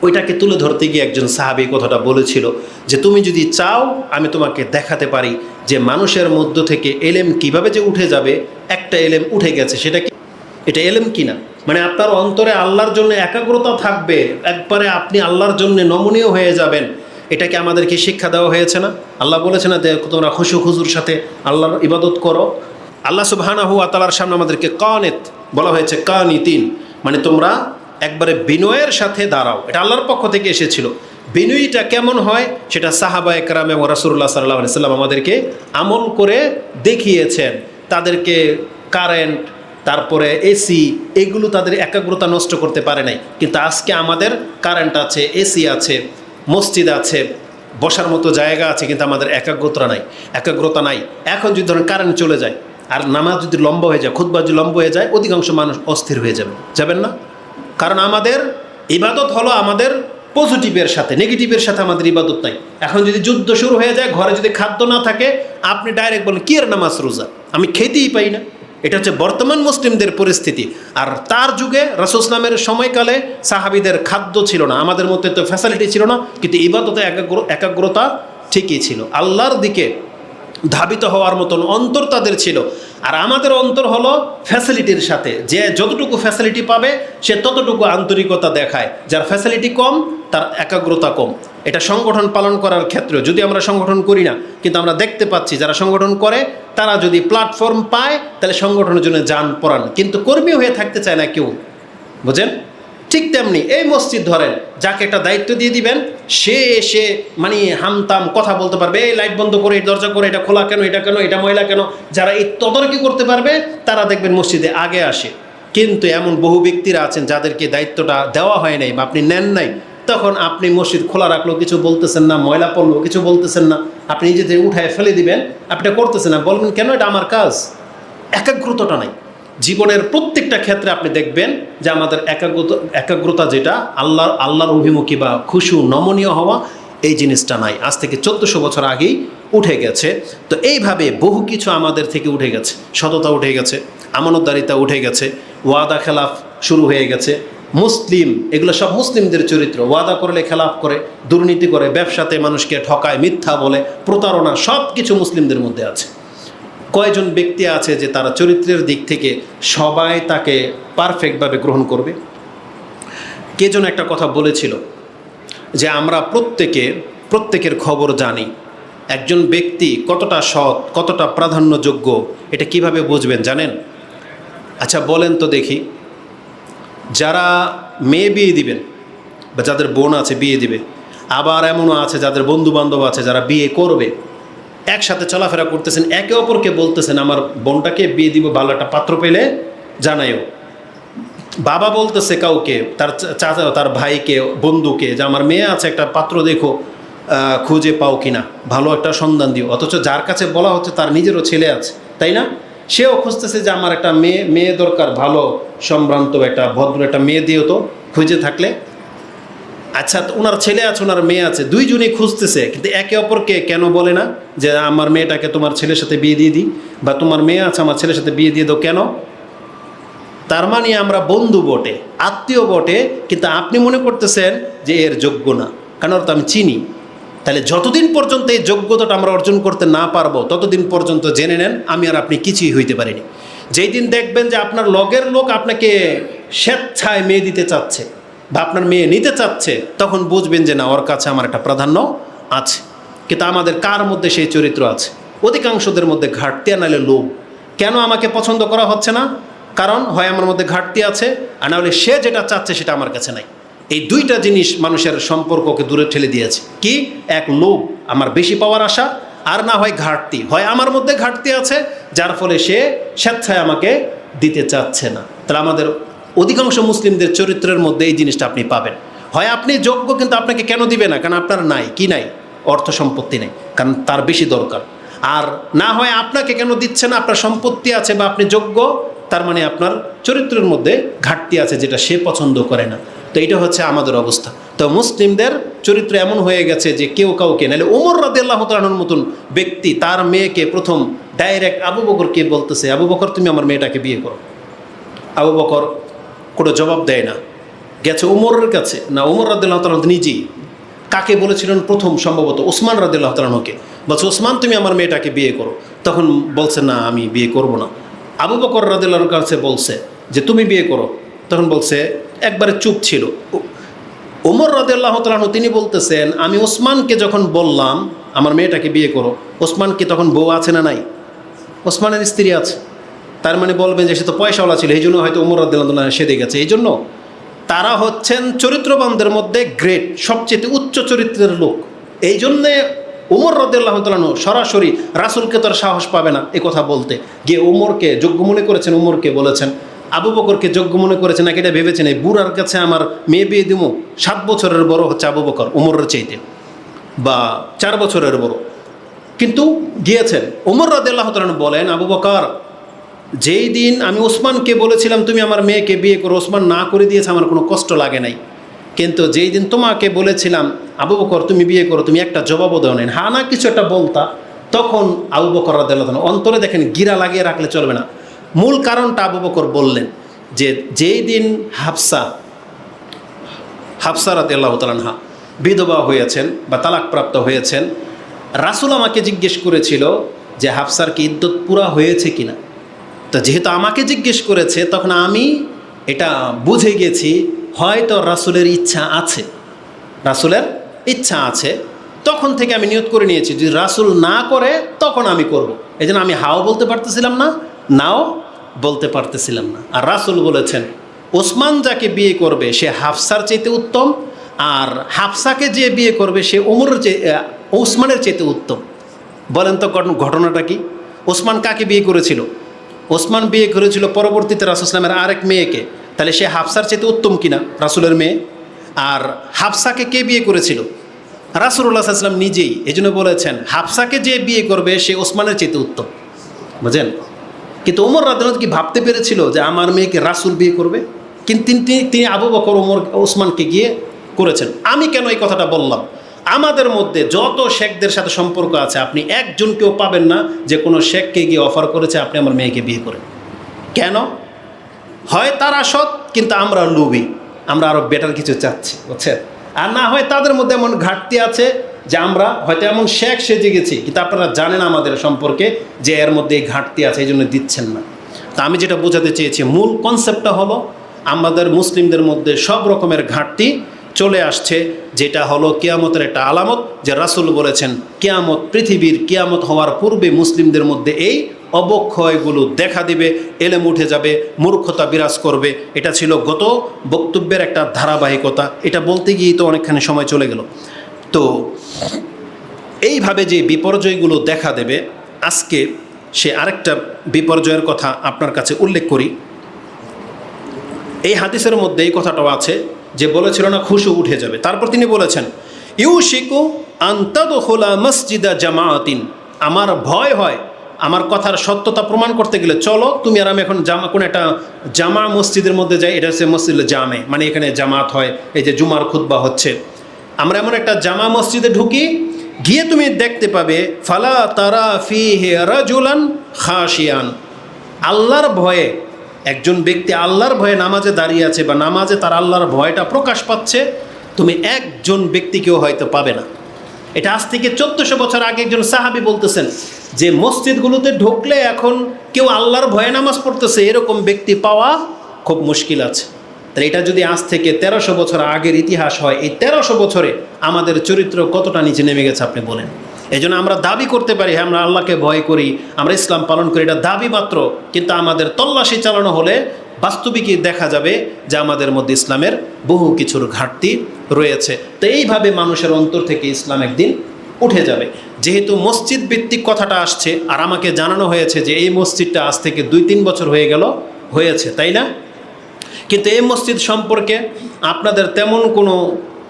ওইটাকে তুলে ধরতে গিয়ে একজন সাহাবী কথাটা বলেছিল যে তুমি যদি চাও আমি তোমাকে দেখাতে পারি যে মানুষের মধ্য থেকে এলেম কিভাবে যে উঠে যাবে। একটা এলেম উঠে গেছে, সেটা কি? এটা এলেম কিনা, মানে আপনার অন্তরে আল্লাহর জন্য একাগ্রতা থাকবে, একবারে আপনি আল্লাহর জন্য নমনীয় হয়ে যাবেন। এটাকে আমাদেরকে শিক্ষা দেওয়া হয়েছে না? আল্লাহ বলেছে না যে তোমরা খুশু খুজুর সাথে আল্লাহর ইবাদত করো। আল্লাহ সুবহানাহু ওয়া তাআলার সামনে আমাদেরকে কানিত বলা হয়েছে, কানিতিন, মানে তোমরা একবারে বিনয়ের সাথে দাঁড়াও। এটা আল্লাহর পক্ষ থেকে এসেছিল। বিনয়ীটা কেমন হয় সেটা সাহাবা একরাম এবং রাসূলুল্লাহ সাল্লাল্লাহু আলাইহি ওয়াসাল্লাম আমাদেরকে আমল করে দেখিয়েছেন। তাদেরকে কারেন্ট, তারপরে এসি, এগুলো তাদের একাগ্রতা নষ্ট করতে পারে নাই। কিন্তু আজকে আমাদের কারেন্ট আছে, এসি আছে, মসজিদ আছে, বসার মতো জায়গা আছে, কিন্তু আমাদের একাগ্রতা নাই। এখন যদি ধরেন কারেন্ট চলে যায় আর নামাজ যদি লম্বা হয়ে যায়, খুতবা যদি লম্বা হয়ে যায়, অধিকাংশ মানুষ অস্থির হয়ে যাবেন না? কারণ আমাদের ইবাদত হলো আমাদের পজিটিভের সাথে, নেগেটিভের সাথে আমাদের ইবাদত নাই। এখন যদি যুদ্ধ শুরু হয়ে যায়, ঘরে যদি খাদ্য না থাকে, আপনি ডাইরেক্ট বলেন কি এর নামাজ রোজা, আমি খেতেই পাই না। এটা হচ্ছে বর্তমান মুসলিমদের পরিস্থিতি। আর তার যুগে রাসূল ইসলামের সময়কালে সাহাবীদের খাদ্য ছিল না, আমাদের মধ্যে তো ফ্যাসিলিটি ছিল না, কিন্তু ইবাদতে একাগ্রতা ঠিকই ছিল। আল্লাহর দিকে ধাবিত হওয়ার মতন অন্তর তাদের ছিল। আর আমাদের অন্তর হলো ফ্যাসিলিটির সাথে, যে যতটুকু ফ্যাসিলিটি পাবে সে ততটুকু আন্তরিকতা দেখায়, যার ফ্যাসিলিটি কম তার একাগ্রতা কম। এটা সংগঠন পালন করার ক্ষেত্রে, যদি আমরা সংগঠন করি না, কিন্তু আমরা দেখতে পাচ্ছি যারা সংগঠন করে তারা যদি প্ল্যাটফর্ম পায় তাহলে সংগঠনের জন্য যান পড়ান, কিন্তু কর্মী হয়ে থাকতে চায় না কেউ, বুঝেন? ঠিক তেমনি এই মসজিদ ধরেন, যাকে একটা দায়িত্ব দিয়ে দিবেন, সে এসে মানে হামতাম কথা বলতে পারবে, এই লাইট বন্ধ করে, এই দরজা করে, এটা খোলা কেন, এটা কেন, এটা ময়লা কেন, যারা এই তদারকি করতে পারবে তারা দেখবেন মসজিদে আগে আসে। কিন্তু এমন বহু ব্যক্তিরা আছেন যাদেরকে দায়িত্বটা দেওয়া হয় নাই বা আপনি নেন নাই, তখন আপনি মসজিদ খোলা রাখলেও কিছু বলতেছেন না, ময়লা পড়লেও কিছু বলতেছেন না, আপনি নিজেদের উঠায় ফেলে দিবেন, আপনি করতেছেন না, বলবেন কেন, এটা আমার কাজ। একাগ্রতাটা নাই। জীবনের প্রত্যেকটা ক্ষেত্রে আপনি দেখবেন যে আমাদের একাগ্রতা যেটা আল্লাহর অভিমুখী বা খুশু নমনীয় হওয়া, এই জিনিসটা নাই। আজ থেকে 1400 বছর আগেই উঠে গেছে। তো এইভাবে বহু কিছু আমাদের থেকে উঠে গেছে। সততা উঠে গেছে, আমানতদারিতা উঠে গেছে, ওয়াদা খেলাফ শুরু হয়ে গেছে। মুসলিম, এগুলো সব মুসলিমদের চরিত্র। ওয়াদা করলে খেলাফ করে, দুর্নীতি করে, ব্যবসাতে মানুষকে ঠকায়, মিথ্যা বলে, প্রতারণা, সব কিছু মুসলিমদের মধ্যে আছে। কয়জন ব্যক্তি আছে যে তারা চরিত্রের দিক থেকে সবাই তাকে পারফেক্টভাবে গ্রহণ করবে? কে যেন একটা কথা বলেছিল যে আমরা প্রত্যেকের খবর জানি। একজন ব্যক্তি কতটা সৎ, কতটা প্রাধান্যযোগ্য, এটা কিভাবে বুঝবেন জানেন? আচ্ছা বলেন তো দেখি, যারা মেয়ে বিয়ে দিবেন বা যাদের বোন আছে বিয়ে দিবে, আবার এমনও আছে যাদের বন্ধু বান্ধব আছে যারা বিয়ে করবে, একসাথে চলাফেরা করতেছেন, একে অপরকে বলতেছেন আমার বোনটাকে বিয়ে দিব, ভালো একটা পাত্র পেলে জানাইও। বাবা বলতেছে কাউকে, তার চাচা, তার ভাইকে, বন্ধুকে, যে আমার মেয়ে আছে, একটা পাত্র দেখো, খুঁজে পাও কিনা, ভালো একটা সন্ধান দিও। অথচ যার কাছে বলা হচ্ছে তার নিজেরও ছেলে আছে, তাই না? সেও খুঁজতেছে যে আমার একটা মেয়ে দরকার, ভালো সম্ভ্রান্ত একটা ভদ্র একটা মেয়ে দিও তো, খুঁজে থাকলে। আচ্ছা, তো ওনার ছেলে আছে, ওনার মেয়ে আছে, দুইজনেই খুঁজতেছে, কিন্তু একে অপরকে কেন বলে না যে আমার মেয়েটাকে তোমার ছেলের সাথে বিয়ে দিয়ে দিই, বা তোমার মেয়ে আছে আমার ছেলের সাথে বিয়ে দিয়ে দাও? কেন? তার মানে আমরা বন্ধু বটে, আত্মীয় বটে, কিন্তু আপনি মনে করতেছেন যে এর যোগ্য না, কারণ ওর তো আমি চিনি। তাহলে যতদিন পর্যন্ত এই যোগ্যতাটা আমরা অর্জন করতে না পারবো, ততদিন পর্যন্ত জেনে নেন আমি আর আপনি কিছুই হইতে পারিনি। যেই দিন দেখবেন যে আপনার লগের লোক আপনাকে স্বেচ্ছায় মেয়ে দিতে চাচ্ছে বা আপনার মেয়ে নিতে চাচ্ছে, তখন বুঝবেন যে না, ওর কাছে আমার একটা প্রাধান্য আছে। কিন্তু আমাদের কার মধ্যে সেই চরিত্র আছে? অধিকাংশদের মধ্যে ঘাটতি, নাহলে লোভ। কেন আমাকে পছন্দ করা হচ্ছে না? কারণ হয় আমার মধ্যে ঘাটতি আছে, আর না হলে সে যেটা চাচ্ছে সেটা আমার কাছে নাই। এই দুইটা জিনিস মানুষের সম্পর্ককে দূরে ঠেলে দিয়েছে। কি? এক, লোভ, আমার বেশি পাওয়ার আশা, আর না হয় ঘাটতি। হয় আমার মধ্যে ঘাটতি আছে, যার ফলে সে স্বেচ্ছায় আমাকে দিতে চাচ্ছে না। তাহলে আমাদের অধিকাংশ মুসলিমদের চরিত্রের মধ্যে এই জিনিসটা আপনি পাবেন। হয় আপনি যোগ্য, কিন্তু আপনাকে কেন দিবে না? কারণ আপনার নাই। কি নাই? অর্থ সম্পত্তি নেই, কারণ তার বেশি দরকার। আর না হয় আপনাকে কেন দিচ্ছে না? আপনার সম্পত্তি আছে বা আপনি যোগ্য, তার মানে আপনার চরিত্রের মধ্যে ঘাটতি আছে, যেটা সে পছন্দ করে না। তো এটা হচ্ছে আমাদের অবস্থা। তো মুসলিমদের চরিত্র এমন হয়ে গেছে যে কেউ কাউকে, নাহলে ওমর রাদিয়াল্লাহু তাআলার মতন ব্যক্তি তার মেয়েকে প্রথম ডাইরেক্ট আবু বকরকে বলতেছে, আবু বকর তুমি আমার মেয়েটাকে বিয়ে করো। আবু বকর কোনো জবাব দেয় না, গেছে ওমরের কাছে। না, ওমর রাদিয়াল্লাহু তাআলা নিজেই কাকে বলেছিলেন প্রথম? সম্ভবত ওসমান রাদিয়াল্লাহু তাআলাকে বলছে, ওসমান তুমি আমার মেয়েটাকে বিয়ে করো। তখন বলছে না, আমি বিয়ে করব না। আবু বকর রাদিয়াল্লাহুর কাছে বলছে যে তুমি বিয়ে করো, তখন বলছে, একবারে চুপ ছিল। ওমর রাদিয়াল্লাহু তাআলা তিনি বলতেছেন, আমি ওসমানকে যখন বললাম আমার মেয়েটাকে বিয়ে করো, ওসমান কি তখন বউ আছে না নাই? ওসমানের স্ত্রী আছে। তার মানে বলবেন যে সে তো পয়সাওয়ালা ছিল, এই জন্য হয়তো ওমর রাদিয়াল্লাহু তাআলা সেদে গেছে। এই জন্য তারা হচ্ছেন চরিত্রবানদের মধ্যে গ্রেট, সবচেয়ে উচ্চ চরিত্রের লোক। এই জন্যে ওমর রাদিয়াল্লাহু তাআলা সরাসরি রাসূলকে তার সাহস পাবে না এ কথা বলতে গিয়ে। ওমরকে যোগ্য মনে করেছেন, ওমরকে বলেছেন। আবু বকরকে যোগ্য মনে করেছেন নাকি এটা ভেবেছেন এই বুড়ার কাছে আমার মেয়ে বিয়ে দিব? 7 বছরের বড় হচ্ছে আবু বকর ওমরের চাইতে, বা 4 বছরের বড়, কিন্তু গিয়েছেন। ওমর রাদিয়াল্লাহু তাআলা বলেন, আবু বকর, যেই দিন আমি ওসমানকে বলেছিলাম তুমি আমার মেয়েকে বিয়ে করো, ওসমান না করে দিয়েছে, আমার কোনো কষ্ট লাগে নাই। কিন্তু যেই দিন তোমাকে বলেছিলাম আবু বকর তুমি বিয়ে করো, তুমি একটা জবাবও দেও নাই, হ্যাঁ না কিছু একটা বলতা, তখন আবু বকর রাদিয়াল্লাহু তাআলা অন্তরে দেখেন গিরা লাগিয়ে রাখলে চলবে না। মূল কারণটা আবু বকর বললেন যে যেই দিন হাফসা রাদিয়াল্লাহু তাআলা আনহা বিধবা হয়েছেন বা তালাকপ্রাপ্ত হয়েছেন, রাসূল আমাকে জিজ্ঞেস করেছিল যে হাফসার কি ইদ্যত পুরা হয়েছে কিনা। তো যেহেতু আমাকে জিজ্ঞেস করেছে, তখন আমি এটা বুঝে গেছি হয়তো রাসূলের ইচ্ছা আছে, রাসূলের ইচ্ছা আছে। তখন থেকে আমি নিয়ত করে নিয়েছি যদি রাসূল না করে তখন আমি করব। এই জন্য আমি হাও বলতে পারতেছিলাম না, নাও বলতে পারতেছিলাম না। আর রাসূল বলেছেন ওসমান যাকে বিয়ে করবে সে হাফসার চাইতে উত্তম, আর হাফসাকে যে বিয়ে করবে সে ওসমানের চাইতে উত্তম। বলেন তো ঘটনাটা কি? ওসমান কাকে বিয়ে করেছিল? ওসমান বিয়ে করেছিল পরবর্তীতে রাসূল সাল্লাল্লাহু আলাইহি ওয়াসাল্লামের আরেক মেয়েকে। তাহলে সে হাফসার চাইতে উত্তম কিনা? রাসূলের মেয়ে। আর হাফসাকে কে বিয়ে করেছিল? রাসূলুল্লাহ সাল্লাল্লাহু আলাইহি ওয়াসাল্লাম নিজেই। এই জন্য বলেছেন হাফসাকে যে বিয়ে করবে সে ওসমানের চাইতে উত্তম। বুঝেন? কিন্তু ওমর রাদিয়াল্লাহু কি ভাবতে পেরেছিল যে আমার মেয়েকে রাসূল বিয়ে করবে? কিন্তু তিনি আবু বকর ওসমানকে গিয়ে করেছেন। আমি কেন এই কথাটা বললাম? আমাদের মধ্যে যত শেখদের সাথে সম্পর্ক আছে, আপনি একজনকেও পাবেন না যে কোনো শেখকে গিয়ে অফার করেছে আপনি আমার মেয়েকে বিয়ে করেন। কেন? হয় তারা সৎ কিন্তু আমরা লোভী, আমরা আরও বেটার কিছু চাচ্ছি, বুঝছেন? আর না হয় তাদের মধ্যে এমন ঘাটতি আছে যে আমরা হয়তো এমন শেখ সেজে গেছি, কিন্তু আপনারা জানেন আমাদের সম্পর্কে যে এর মধ্যে এই ঘাটতি আছে, এই জন্য দিচ্ছেন না। তা আমি যেটা বোঝাতে চেয়েছি, মূল কনসেপ্টটা হলো আমাদের মুসলিমদের মধ্যে সব রকমের ঘাটতি চলে আসছে, যেটা হলো কিয়ামতের একটা আলামত। যে রাসূল বলেছেন কিয়ামত, পৃথিবীর কিয়ামত হওয়ার পূর্বে মুসলিমদের মধ্যে এই অবক্ষয়গুলো দেখা দিবে, এলেম উঠে যাবে, মূর্খতা বিরাজ করবে। এটা ছিল গত বক্তব্যের একটা ধারাবাহিকতা। এটা বলতে গিয়েই তো অনেকখানি সময় চলে গেল। তো এইভাবে যে বিপর্যয়গুলো দেখা দেবে, আজকে সে আরেকটা বিপর্যয়ের কথা আপনার কাছে উল্লেখ করি। এই হাদিসের মধ্যে এই কথাটাও আছে যে বলেছিল না খুশু উঠে যাবে। তারপর তিনি বলেছেন ইউশিকু আন তাদখুলা মসজিদা জামাআতিন, আমার ভয় হয়, আমার কথার সত্যতা প্রমাণ করতে গেলে চলো তুমি আর আমি এখন কোনো একটা জামা মসজিদের মধ্যে যাই। এটা হচ্ছে মসজিদুল জামে, মানে এখানে জামাত হয়, এই যে জুমার খুতবা হচ্ছে। আমরা এমন একটা জামা মসজিদে ঢুকি, গিয়ে তুমি দেখতে পাবে ফালা তারা ফিহি রাজুলান খাশিয়ান, আল্লাহর ভয়ে একজন ব্যক্তি আল্লাহর ভয়ে নামাজে দাঁড়িয়ে আছে বা নামাজে তার আল্লাহর ভয়টা প্রকাশ পাচ্ছে, তুমি একজন ব্যক্তিকেও হয়তো পাবে না। এটা আজ থেকে 1400 বছর আগে একজন সাহাবী বলতেছেন যে মসজিদগুলোতে ঢুকলে এখন কেউ আল্লাহর ভয়ে নামাজ পড়তেছে এরকম ব্যক্তি পাওয়া খুব মুশকিল আছে। তাই এটা যদি আজ থেকে 1300 বছর আগের ইতিহাস হয়, এই 1300 বছরে আমাদের চরিত্র কতটা নিচে নেমে গেছে আপনি বলেন। এই জন্য আমরা দাবি করতে পারি হ্যাঁ আমরা আল্লাহকে ভয় করি, আমরা ইসলাম পালন করি, এটা দাবি মাত্র, কিন্তু আমাদের তল্লাশি চালানো হলে বাস্তবিকই দেখা যাবে যে আমাদের মধ্যে ইসলামের বহু কিছুর ঘাটতি রয়েছে। তো এইভাবে মানুষের অন্তর থেকে ইসলাম একদিন উঠে যাবে। যেহেতু মসজিদ ভিত্তিক কথাটা আসছে আর আমাকে জানানো হয়েছে যে এই মসজিদটা আজ থেকে 2-3 বছর হয়েছে, তাই না? কিন্তু এই মসজিদ সম্পর্কে আপনাদের তেমন কোনো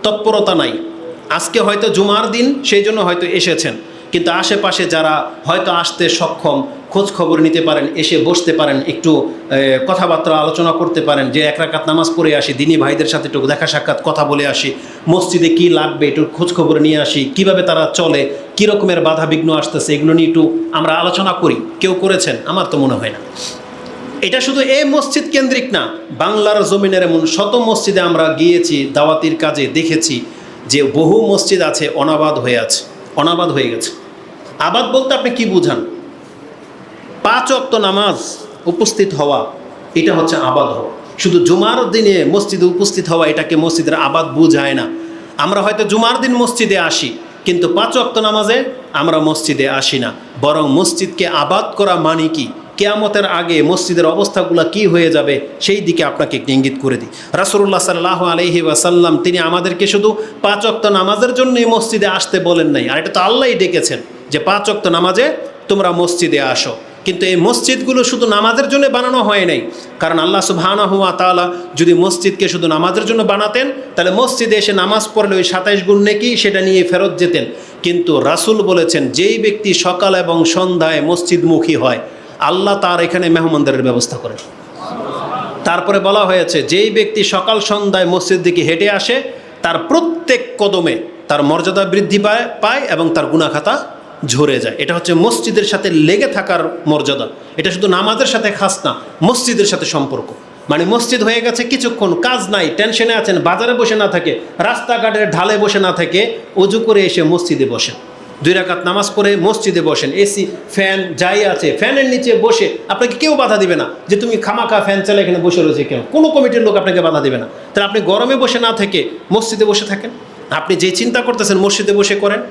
তৎপরতা নাই। আজকে হয়তো জুমার দিন সেই জন্য হয়তো এসেছেন, কিন্তু আশেপাশে যারা হয়তো আসতে সক্ষম খোঁজ খবর নিতে পারেন, এসে বসতে পারেন, একটু কথাবার্তা আলোচনা করতে পারেন যে 1 রাকাত নামাজ পড়ে আসি, দিনী ভাইদের সাথে একটু দেখা সাক্ষাৎ কথা বলে আসি, মসজিদে কি লাগবে একটু খোঁজ খবর নিয়ে আসি, কিভাবে তারা চলে, কী রকমের বাধা বিঘ্ন আসতেছে, এগুলো নিয়ে একটু আমরা আলোচনা করি। কেউ করেছেন? আমার তো মনে হয় না। এটা শুধু এই মসজিদ কেন্দ্রিক না, বাংলার জমিনের এমন শত মসজিদে আমরা গিয়েছি দাওয়াতির কাজে, দেখেছি যে বহু মসজিদ আছে অনাবাদ হয়ে গেছে। আবাদ বলতে আপনি কি বুঝান? 5 ওয়াক্ত নামাজ উপস্থিত হওয়া, এটা হচ্ছে আবাদ হওয়া। শুধু জুমার দিনে মসজিদে উপস্থিত হওয়া এটাকে মসজিদের আবাদ বুঝায় না। আমরা হয়তো জুমার দিন মসজিদে আসি, কিন্তু 5 ওয়াক্ত নামাজে আমরা মসজিদে আসি না। বরং মসজিদকে আবাদ করা মানে কি, কিয়ামতের আগে মসজিদের অবস্থাগুলো কি হয়ে যাবে সেই দিকে আপনাকে একটু ইঙ্গিত করে দিই। রাসূলুল্লাহ সাল্লাল্লাহু আলাইহি ওয়াসাল্লাম তিনি আমাদেরকে শুধু 5 ওয়াক্ত নামাজের জন্যই মসজিদে আসতে বলেন নাই, আর এটা তো আল্লাহই ডেকেছেন যে 5 ওয়াক্ত নামাজে তোমরা মসজিদে আসো। কিন্তু এই মসজিদগুলো শুধু নামাজের জন্য বানানো হয় নাই, কারণ আল্লাহ সুবহানাহু ওয়া তাআলা যদি মসজিদকে শুধু নামাজের জন্য বানাতেন তাহলে মসজিদে এসে নামাজ পড়লে ওই 27 গুণ নেকি সেটা নিয়ে ফেরত যেতেন। কিন্তু রাসূল বলেছেন যেই ব্যক্তি সকাল এবং সন্ধ্যায় মসজিদমুখী হয় আল্লাহ তার এখানে মেহমানদারের ব্যবস্থা করেন। তারপরে বলা হয়েছে যেই ব্যক্তি সকাল সন্ধ্যায় মসজিদ দিকে হেঁটে আসে তার প্রত্যেক কদমে তার মর্যাদা বৃদ্ধি পায় এবং তার গুনাহ খাতা ঝরে যায়। এটা হচ্ছে মসজিদের সাথে লেগে থাকার মর্যাদা। এটা শুধু নামাজের সাথে খাস না, মসজিদের সাথে সম্পর্ক। মানে মসজিদ হয়ে গেছে কিছুক্ষণ কাজ নাই, টেনশনে আছেন, বাজারে বসে না থাকে, রাস্তাঘাটের ঢালে বসে না থেকে অজু করে এসে মসজিদে বসেন, 2 রাকাত নামাজ পড়ে মসজিদে বসেন, এসি ফ্যান যাই আছে ফ্যানের নিচে বসে আপনাকে কেউ বাধা দিবে না যে তুমি খামাখা ফ্যান চালা এখানে বসে রয়েছে কেন, কোনো কমিটির লোক আপনাকে বাধা দিবে না। তাহলে আপনি গরমে বসে না থেকে মসজিদে বসে থাকেন। আপনি যে চিন্তা করতেছেন মসজিদে বসে করেন।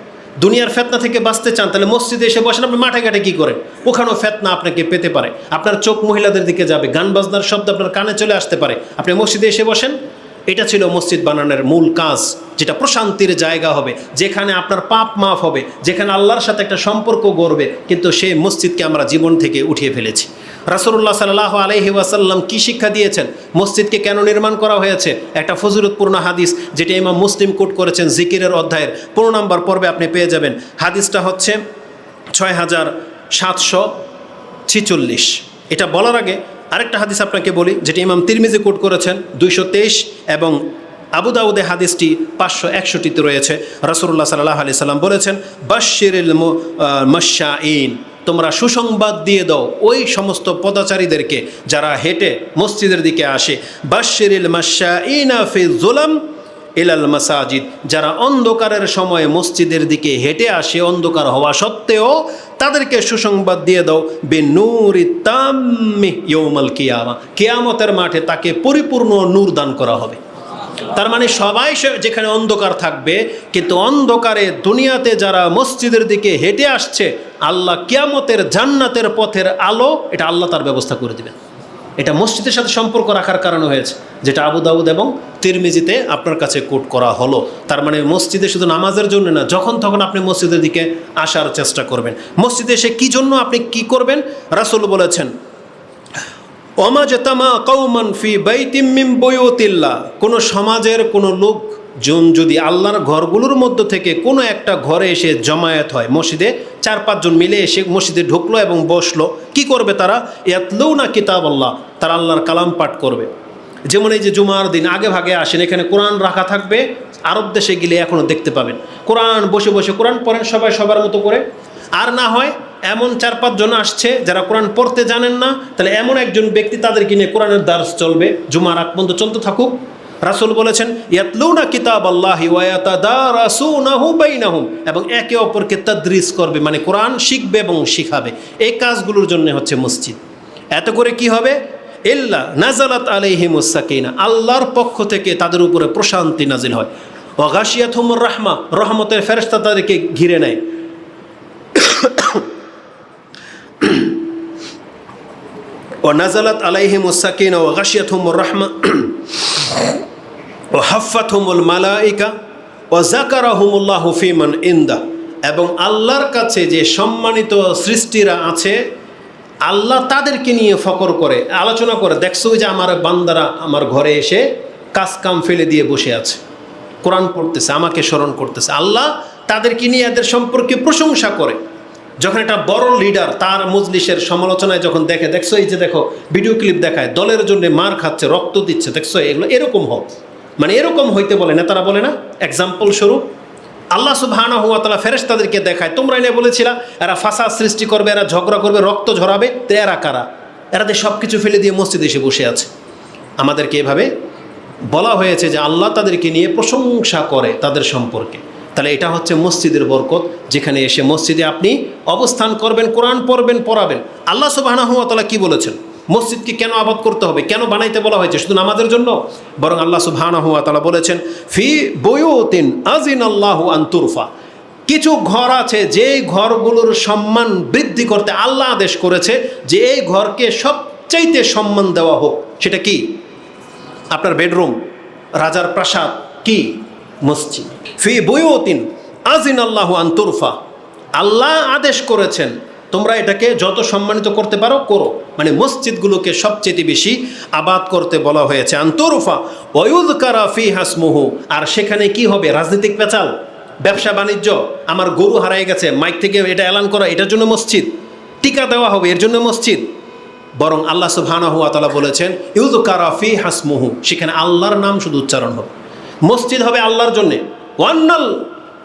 দুনিয়ার ফেতনা থেকে বাঁচতে চান তাহলে মসজিদে এসে বসেন। আপনি মাঠে ঘাটে কী করেন? ওখানেও ফেতনা আপনাকে পেতে পারে, আপনার চোখ মহিলাদের দিকে যাবে, গান বাজনার শব্দ আপনার কানে চলে আসতে পারে। আপনি মসজিদে এসে বসেন। এটা ছিল মসজিদ বানানোর মূল কাজ, যেটা প্রশান্তির জায়গা হবে, যেখানে আপনার পাপ মাফ হবে, যেখানে আল্লাহর সাথে একটা সম্পর্ক গড়বে। কিন্তু সেই মসজিদকে আমরা জীবন থেকে উঠিয়ে ফেলেছি। রাসূলুল্লাহ সাল্লাল্লাহু আলাইহি ওয়াসাল্লাম কি শিক্ষা দিয়েছেন, মসজিদকে কেন নির্মাণ করা হয়েছে, একটা ফজিলতপূর্ণ হাদিস যেটা ইমাম মুসলিম কোট করেছেন জিকিরের অধ্যায়ের 15 নম্বর পর্বে আপনি পেয়ে যাবেন। হাদিসটা হচ্ছে 6746। এটা বলার আগে আরেকটা হাদিস আপনাকে বলি যেটা ইমাম তিরমিজি কোট করেছেন 223 এবং আবু দাউদে হাদিসটি 561তে রয়েছে। রাসূলুল্লাহ সাল্লাল্লাহু আলাইহি সাল্লাম বলেছেন বাশশিরিল মাশশাঈন, তোমরা সুসংবাদ দিয়ে দাও ওই সমস্ত পদাচারীদেরকে যারা হেঁটে মসজিদের দিকে আসে। বাশশিরিল মাশশাঈনা ফি যুলাম ইলাল মাসাজিদ, যারা অন্ধকারের সময় মসজিদের দিকে হেঁটে আসে অন্ধকার হওয়া সত্ত্বেও তাদেরকে সুসংবাদ দিয়ে দাও বিনূরি তাম্মি ইয়াউমাল কিয়ামা, কিয়ামতের মাঠে তাকে পরিপূর্ণ নূর দান করা হবে। তার মানে সবাই যেখানে অন্ধকার থাকবে, কিন্তু অন্ধকারে দুনিয়াতে যারা মসজিদের দিকে হেঁটে আসছে আল্লাহ কিয়ামতের জান্নাতের পথের আলো এটা আল্লাহ তার ব্যবস্থা করে দিবেন। এটা মসজিদের সাথে সম্পর্ক রাখার কারণে হয়েছে, যেটা আবু দাউদ এবং তিরমিজিতে আপনার কাছে কোট করা হলো। তার মানে মসজিদে শুধু নামাজের জন্য না, যখন তখন আপনি মসজিদের দিকে আসার চেষ্টা করবেন। মসজিদে এসে কী জন্য আপনি কি করবেন? রাসূল বলেছেন ওমাজতামা কওমান ফি বাইতিম মিন বুয়ুতিল্লাহ, কোন সমাজের কোন লোক যদি আল্লাহর ঘরগুলোর মধ্য থেকে কোনো একটা ঘরে এসে জমায়েত হয়, মসজিদে 4-5 জন মিলে এসে মসজিদে ঢুকলো এবং বসলো, কি করবে তারা? ইয়াতলুনা কিতাবাল্লাহ, তারা আল্লাহর কালাম পাঠ করবে। যেমন এই যে জুমার দিন আগে ভাগে আসেন, এখানে কোরআন রাখা থাকবে। আরব দেশে গেলে এখনও দেখতে পাবেন কোরআন, বসে বসে কোরআন পড়েন সবাই সবার মতো করে। আর না হয় এমন 4-5 জন আসছে যারা কোরআন পড়তে জানেন না, তাহলে এমন একজন ব্যক্তি তাদেরকে নিয়ে কোরআনের দার্স চলবে, জুমার আগ পর্যন্ত চলতে থাকুক। রাসূল বলেছেন ইয়াতলুনা কিতাবাল্লাহি ওয়া ইয়াতাদারাসুনাহু বাইনাহুম, এবং একে অপরকে তাদরিস করবে, মানে কোরআন শিখবে এবং শিখাবে। এই কাজগুলোর জন্য হচ্ছে মসজিদ। এত করে কি হবে? ইল্লা নাজালাত আলাইহিমুস সাকিনা, আল্লাহর পক্ষ থেকে তাদের উপরে প্রশান্তি নাজিল হয়। ওয়া গাশিয়াতহুমুর রাহমা, রহমতের ফেরেশতা তাদেরকে ঘিরে নেয়। ওয়া নাজালাত আলাইহিমুস সাকিনা ওয়া গাশিয়াতহুমুর রাহমা ওয়া হাফফাতহুমুল মালাইকা ওয়া যাকারাহুমুল্লাহু ফীমান ইনদা, এবং আল্লাহর কাছে যে সম্মানিত সৃষ্টিরা আছে আল্লাহ তাদেরকে নিয়ে ফকর করে, আলোচনা করে। দেখছো যে আমার বান্দারা আমার ঘরে এসে কাজ কাম ফেলে দিয়ে বসে আছে, কোরআন পড়তেছে, আমাকে স্মরণ করতেছে। আল্লাহ তাদেরকে নিয়ে এদের সম্পর্কে প্রশংসা করে। যখন একটা বড় লিডার তার মজলিসের সমালোচনায় যখন দেখছো এই যে দেখো ভিডিও ক্লিপ দেখায়, দলের জন্য মার খাচ্ছে, রক্ত দিচ্ছে, দেখছো এগুলো এরকম হোক, মানে এরকম হইতে বলে না, তারা বলে না। এক্সাম্পল স্বরূপ আল্লাহ সুবহানাহু ওয়া তাআলা ফেরেশতাদেরকে দেখায়, তোমরা এনে বলেছিলা এরা ফাসাদ সৃষ্টি করবে, এরা ঝগড়া করবে, রক্ত ঝরাবে, তো এরা কারা? এরাদের সব কিছু ফেলে দিয়ে মসজিদে এসে বসে আছে। আমাদেরকে এভাবে বলা হয়েছে যে আল্লাহ তাদেরকে নিয়ে প্রশংসা করে তাদের সম্পর্কে। তাহলে এটা হচ্ছে মসজিদের বরকত, যেখানে এসে মসজিদে আপনি অবস্থান করবেন, কোরআন পড়বেন, পড়াবেন। আল্লাহ সুবহানাহু ওয়া তাআলা কি বলেছেন? মসজিদকে কেন আবাদ করতে হবে, কেন বানাইতে বলা হয়েছে? শুধু নামাজের জন্য? বরং আল্লাহ সুবহানাহু ওয়া তাআলা বলেছেন ফি বুয়ুতিন আযিনাল্লাহু আন তুরফা, কিছু ঘর আছে যে ঘরগুলোর সম্মান বৃদ্ধি করতে আল্লাহ আদেশ করেছে যে এই ঘরকে সবচাইতে সম্মান দেওয়া হোক। সেটা কি? আপনার বেডরুম, রাজার প্রাসাদ, কি? মসজিদ। ফি বুয়ুতিন আযিনাল্লাহু আন তুরফা, আল্লাহ আদেশ করেছেন তোমরা এটাকে যত সম্মানিত করতে পারো করো, মানে মসজিদগুলোকে সবচেয়ে বেশি আবাদ করতে বলা হয়েছে। আনতুরফা ওয়া ইউযকারা ফিহা ইসমুহু, আর সেখানে কি হবে? রাজনৈতিক পেঁচাল, ব্যবসা বাণিজ্য, আমার গরু হারিয়ে গেছে, মাইক থেকে এটা এলান করা, এটার জন্য মসজিদ। টিকা দেওয়া হবে, এর জন্য মসজিদ। বরং আল্লাহ সুবহানাহু ওয়া তাআলা বলেছেন ইউযকারা ফিহা ইসমুহু, সেখানে আল্লাহর নাম শুধু উচ্চারণ হবে। মসজিদ হবে আল্লাহর জন্য। ওয়ান্নাল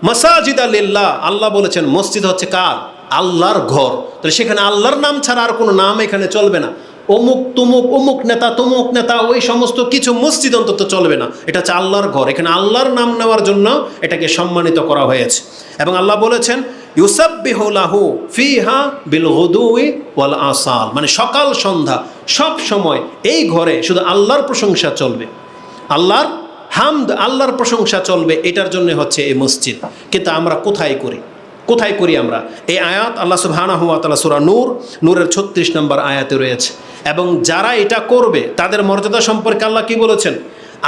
মাসাজিদা লিল্লাহ, আল্লাহ বলেছেন মসজিদ হচ্ছে কার? আল্লাহর ঘর। তাহলে সেখানে আল্লাহর নাম ছাড়া আর কোনো নাম এখানে চলবে না। অমুক তুমুক, অমুক নেতা, তমুক নেতা, ওই সমস্ত কিছু মসজিদ অন্তত চলবে না। এটা হচ্ছে আল্লাহর ঘর, এখানে আল্লাহর নাম নেওয়ার জন্য এটাকে সম্মানিত করা হয়েছে। এবং আল্লাহ বলেছেন ইউসাব্বিহু লাহু ফিহা বিল গুদুই ওয়াল আসাল, মানে সকাল সন্ধ্যা সব সময় এই ঘরে শুধু আল্লাহর প্রশংসা চলবে, আল্লাহর হামদ, আল্লাহর প্রশংসা চলবে। এটার জন্য হচ্ছে এই মসজিদ। কিন্তু আমরা কোথায় করি? কোথায় করি আমরা? এই আয়াত আল্লাহ সুবহানাহু ওয়া তাআলা সূরা নূরের 36 নম্বর আয়াতে রয়েছে। এবং যারা এটা করবে তাদের মর্যাদা সম্পর্কে আল্লাহ কি বলেছেন?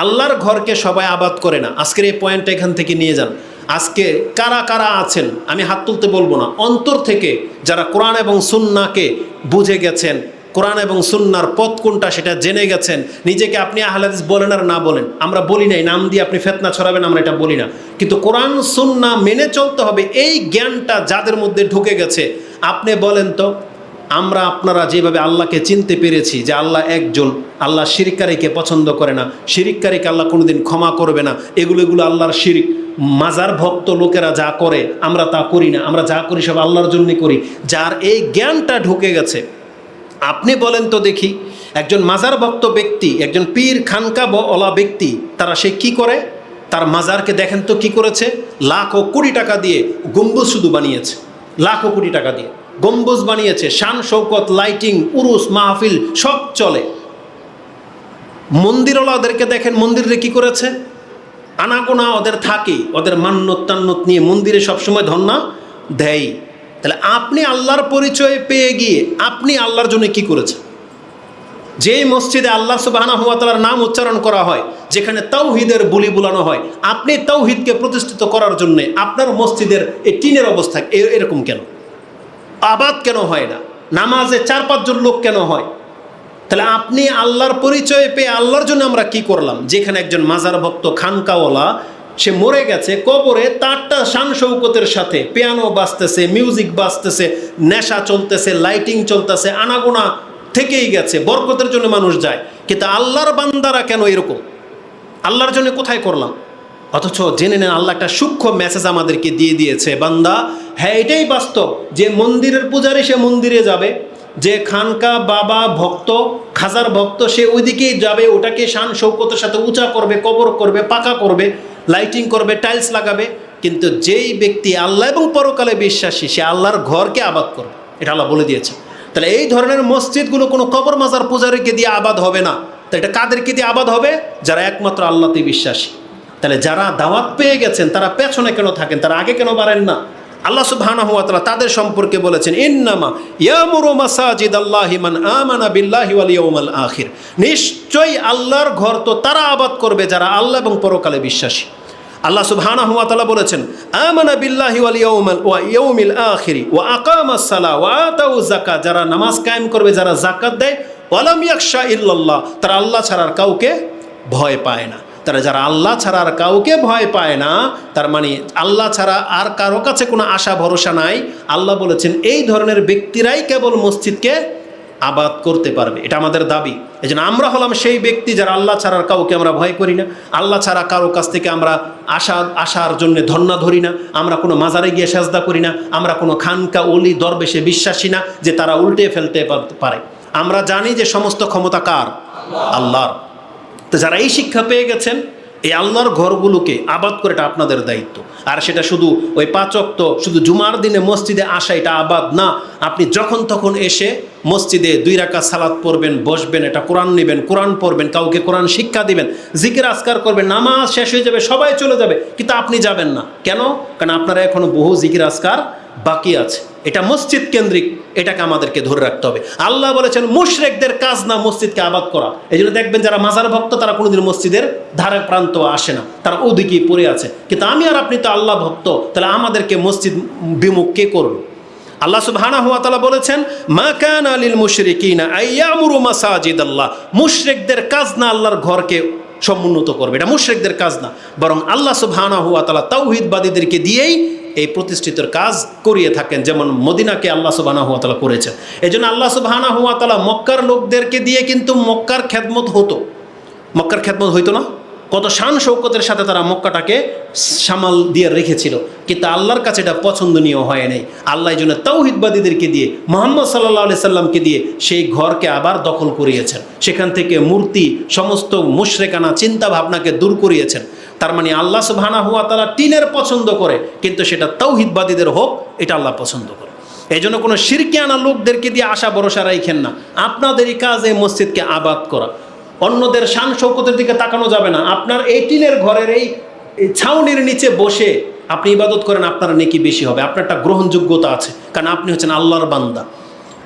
আল্লাহর ঘরকে সবাই আবাদ করে না। আজকের এই পয়েন্টটা এখান থেকে নিয়ে যান। আজকে কারা কারা আছেন, আমি হাত তুলতে বলবো না, অন্তর থেকে যারা কোরআন এবং সুন্নাহকে বুঝে গেছেন, কোরআন এবং সুন্নাহর পথ কোনটা সেটা জেনে গেছেন, নিজেকে আপনি আহলে হাদিস বলেন আর না বলেন, আমরা বলি নাই নাম দিয়ে আপনি ফিতনা ছড়াবেন, আমরা এটা বলি না, কিন্তু কোরআন সুন্নাহ মেনে চলতে হবে, এই জ্ঞানটা যাদের মধ্যে ঢুকে গেছে। আপনি বলেন তো, আমরা আপনারা যেভাবে আল্লাহকে চিনতে পেরেছি যে আল্লাহ একজন, আল্লাহ শিরককারীকে পছন্দ করে না, শিরককারীকে আল্লাহ কোনোদিন ক্ষমা করবে না, এগুলো আল্লাহর শিরক। মাজার ভক্ত লোকেরা যা করে আমরা তা করি না, আমরা যা করি সব আল্লাহর জন্য করি। যার এই জ্ঞানটা ঢুকে গেছে, আপনি বলেন তো দেখি, একজন মাজার ভক্ত ব্যক্তি, একজন পীর খানকা ওয়ালা ব্যক্তি, তারা সে কি করে? তার মাজারকে দেখেন তো কি করেছে? লাখ ও কোটি টাকা দিয়ে গম্বুজ শুধু বানিয়েছে, লাখ ও কোটি টাকা দিয়ে গম্বুজ বানিয়েছে, শান শৌকত, লাইটিং, উরুস, মাহফিল সব চলে। মন্দিরওয়ালাদেরকে দেখেন মন্দিরে কি করেছে? আনাগোনা ওদের থাকে, ওদের মান্যত টান্নত নিয়ে মন্দিরে সবসময় ধন্না দেয়। তাহলে আপনি আল্লাহর পরিচয় পেয়ে গিয়ে আপনি আল্লাহর জন্য কি করেছেন? যেই মসজিদে আল্লাহ সুবহানাহু ওয়া তাআলার নাম উচ্চারণ করা হয়, যেখানে তাওহীদের বলি বুলানো হয়, আপনি তাওহীদকে প্রতিষ্ঠিত করার জন্য আপনার মসজিদের এই টিনের অবস্থা এরকম কেন? আবাদ কেন হয় না? নামাজে 4-5 জন লোক কেন হয়? তাহলে আপনি আল্লাহর পরিচয় পেয়ে আল্লাহর জন্য আমরা কি করলাম? যেখানে একজন মাজার ভক্ত খানকাওয়ালা সে মরে গেছে, কবরে তারটা শান শৌকতের সাথে পিয়ানো বাজতেছে, মিউজিক বাজতেছে, নেশা চলতেছে, লাইটিং চলতেছে, আনাগোনা থেকেই গেছে, বরকতের জন্য মানুষ যায়। কিন্তু আল্লাহর বান্দারা কেন এরকম? আল্লাহর জন্য কোথায় করলাম? অথচ জেনে নেন আল্লাহ একটা সূক্ষ্ম মেসেজ আমাদেরকে দিয়ে দিয়েছে, বান্দা হ্যাঁ এটাই বাস্তব যে মন্দিরের পূজারী সে মন্দিরে যাবে, যে খানকা বাবা ভক্ত খাজার ভক্ত সে ওইদিকেই যাবে, ওটাকে শান শৌকতের সাথে উঁচা করবে, কবর করবে, পাকা করবে, লাইটিং করবে, টাইলস লাগাবে। কিন্তু যেই ব্যক্তি আল্লাহ এবং পরকালে বিশ্বাসী সে আল্লাহর ঘরকে আবাদ করবে, এটা আল্লাহ বলে দিয়েছে। তাহলে এই ধরনের মসজিদগুলো কোনো কবর মাজার পূজারীকে দিয়ে আবাদ হবে না। তো এটা কাদেরকে দিয়ে আবাদ হবে? যারা একমাত্র আল্লাহতে বিশ্বাসী। তাহলে যারা দাওয়াত পেয়ে গেছেন তারা পেছনে কেন থাকেন? তারা আগে কেন বাড়েন না? আল্লাহ সুবহানাহু ওয়া তাআলা তাদের সম্পর্কে বলেছেন, ইন্নামা ইয়ামুরু মাসাজিদাল্লাহি মান আমানা বিল্লাহি ওয়াল ইয়াউমিল আখির। নিশ্চয়ই আল্লাহর ঘর তো তারা আবাদ করবে যারা আল্লাহ এবং পরকালে বিশ্বাসী। আল্লাহ সুবহানাহু ওয়া তাআলা বলেছেন, আমানা বিল্লাহি ওয়াল ইয়াউমিল আখির ওয়া আকামাস সালাহ ওয়া আতাউ যাকাত, যারা নামাজ কায়েম করবে, যারা যাকাত দেয়, ওয়ালাম ইয়াখশা ইল্লাল্লাহ, তারা আল্লাহ ছাড়া আর কাউকে ভয় পায় না। তারা যারা আল্লাহ ছাড়া আর কাউকে ভয় পায় না, তার মানে আল্লাহ ছাড়া আর কারো কাছে কোনো আশা ভরসা নাই। আল্লাহ বলেছেন এই ধরনের ব্যক্তিরাই কেবল মসজিদকে আবাদ করতে পারবে। এটা আমাদের দাবি। এই জন্য আমরা হলাম সেই ব্যক্তি যারা আল্লাহ ছাড়া আর কাউকে আমরা ভয় করি না, আল্লাহ ছাড়া কারো কাছ থেকে আমরা আশার জন্য ধর্ণা ধরি না, আমরা কোনো মাজারে গিয়ে সাজদা করি না, আমরা কোনো খানকা ওলি দরবেশে বিশ্বাসী না যে তারা উল্টে ফেলতে পারে। আমরা জানি যে সমস্ত ক্ষমতা কার? আল্লাহর। তো যারা এই শিক্ষা পেয়ে গেছেন, এই আল্লাহর ঘরগুলোকে আবাদ করে এটা আপনাদের দায়িত্ব। আর সেটা শুধু ওই 5 ওয়াক্ত শুধু জুমার দিনে মসজিদে আসা এটা আবাদ না। আপনি যখন তখন এসে মসজিদে 2 রাকাত সালাত পড়বেন, বসবেন, এটা কোরআন নেবেন, কোরআন পড়বেন, কাউকে কোরআন শিক্ষা দিবেন, জিকির আজকার করবেন, নামাজ শেষ হয়ে যাবে, সবাই চলে যাবে, কিন্তু আপনি যাবেন না। কেন? কারণ আপনারা এখনো বহু জিকির আজকার বাকি আছে। এটা মসজিদ কেন্দ্রিক, এটাকে আমাদেরকে ধরে রাখতে হবে। আল্লাহ বলেছেন মুশরিকদের কাজ না মসজিদকে আবাদ করা। এই জন্য দেখবেন যারা মাজার ভক্ত তারা কোনোদিন মসজিদের ধারে প্রান্ত আসে না, তারা ওদিকেই পড়ে আছে। কিন্তু আমি আর আপনি তো আল্লাহ ভক্ত, তাহলে আমাদেরকে মসজিদ বিমুখ কে করলো? আল্লাহ সুবহানাহু ওয়া তাআলা বলেছেন, মা কানা লিল মুশরিকিনা আইয়ামুরু মাসাজিদাল্লাহ, মুশরিকদের কাজ না আল্লাহর ঘরকে সমুন্নত করবে, এটা মুশরিকদের কাজ না। বরং আল্লাহ সুবহানাহু ওয়া তাআলা তাওহীদবাদীদেরকে দিয়েই এই প্রতিষ্ঠিতের কাজ করিয়ে থাকেন, যেমন মদিনাকে আল্লাহ সুবহানাহু ওয়া তাআলা করেছেন। এই জন্য আল্লাহ সুবহানাহু ওয়া তাআলা মক্কার লোকদেরকে দিয়ে কিন্তু মক্কার খেদমত হতো, মক্কার খেদমত হইতো না? কত শান শৌকতের সাথে তারা মক্কাটাকে সামাল দিয়ে রেখেছিল, কিন্তু আল্লাহর কাছে এটা পছন্দনীয় হয় নাই। আল্লাহ এই জন্য তাওহীদবাদীদেরকে দিয়ে, মুহাম্মদ সাল্লাল্লাহু আলাইহি সাল্লামকে দিয়ে সেই ঘরকে আবার দখল করিয়েছেন, সেখান থেকে মূর্তি সমস্ত মুশরিকানা চিন্তা ভাবনাকে দূর করিয়েছেন। তার মানে আল্লাহ সুবহানাহু ওয়া তাআলা টিনের পছন্দ করে, কিন্তু সেটা তাওহীদবাদীদের হোক, এটা আল্লাহ পছন্দ করে। এই জন্য কোনো শিরকিয়ানা লোকদেরকে দিয়ে আশা ভরসা রাখেন না। আপনাদেরই কাজ এই মসজিদকে আবাদ করা, অন্যদের শান শৌকতের দিকে তাকানো যাবে না। আপনার এই টিনের ঘরের এই ছাউনির নিচে বসে আপনি ইবাদত করেন, আপনার নেকি বেশি হবে, আপনার একটা গ্রহণযোগ্যতা আছে, কারণ আপনি হচ্ছেন আল্লাহর বান্দা।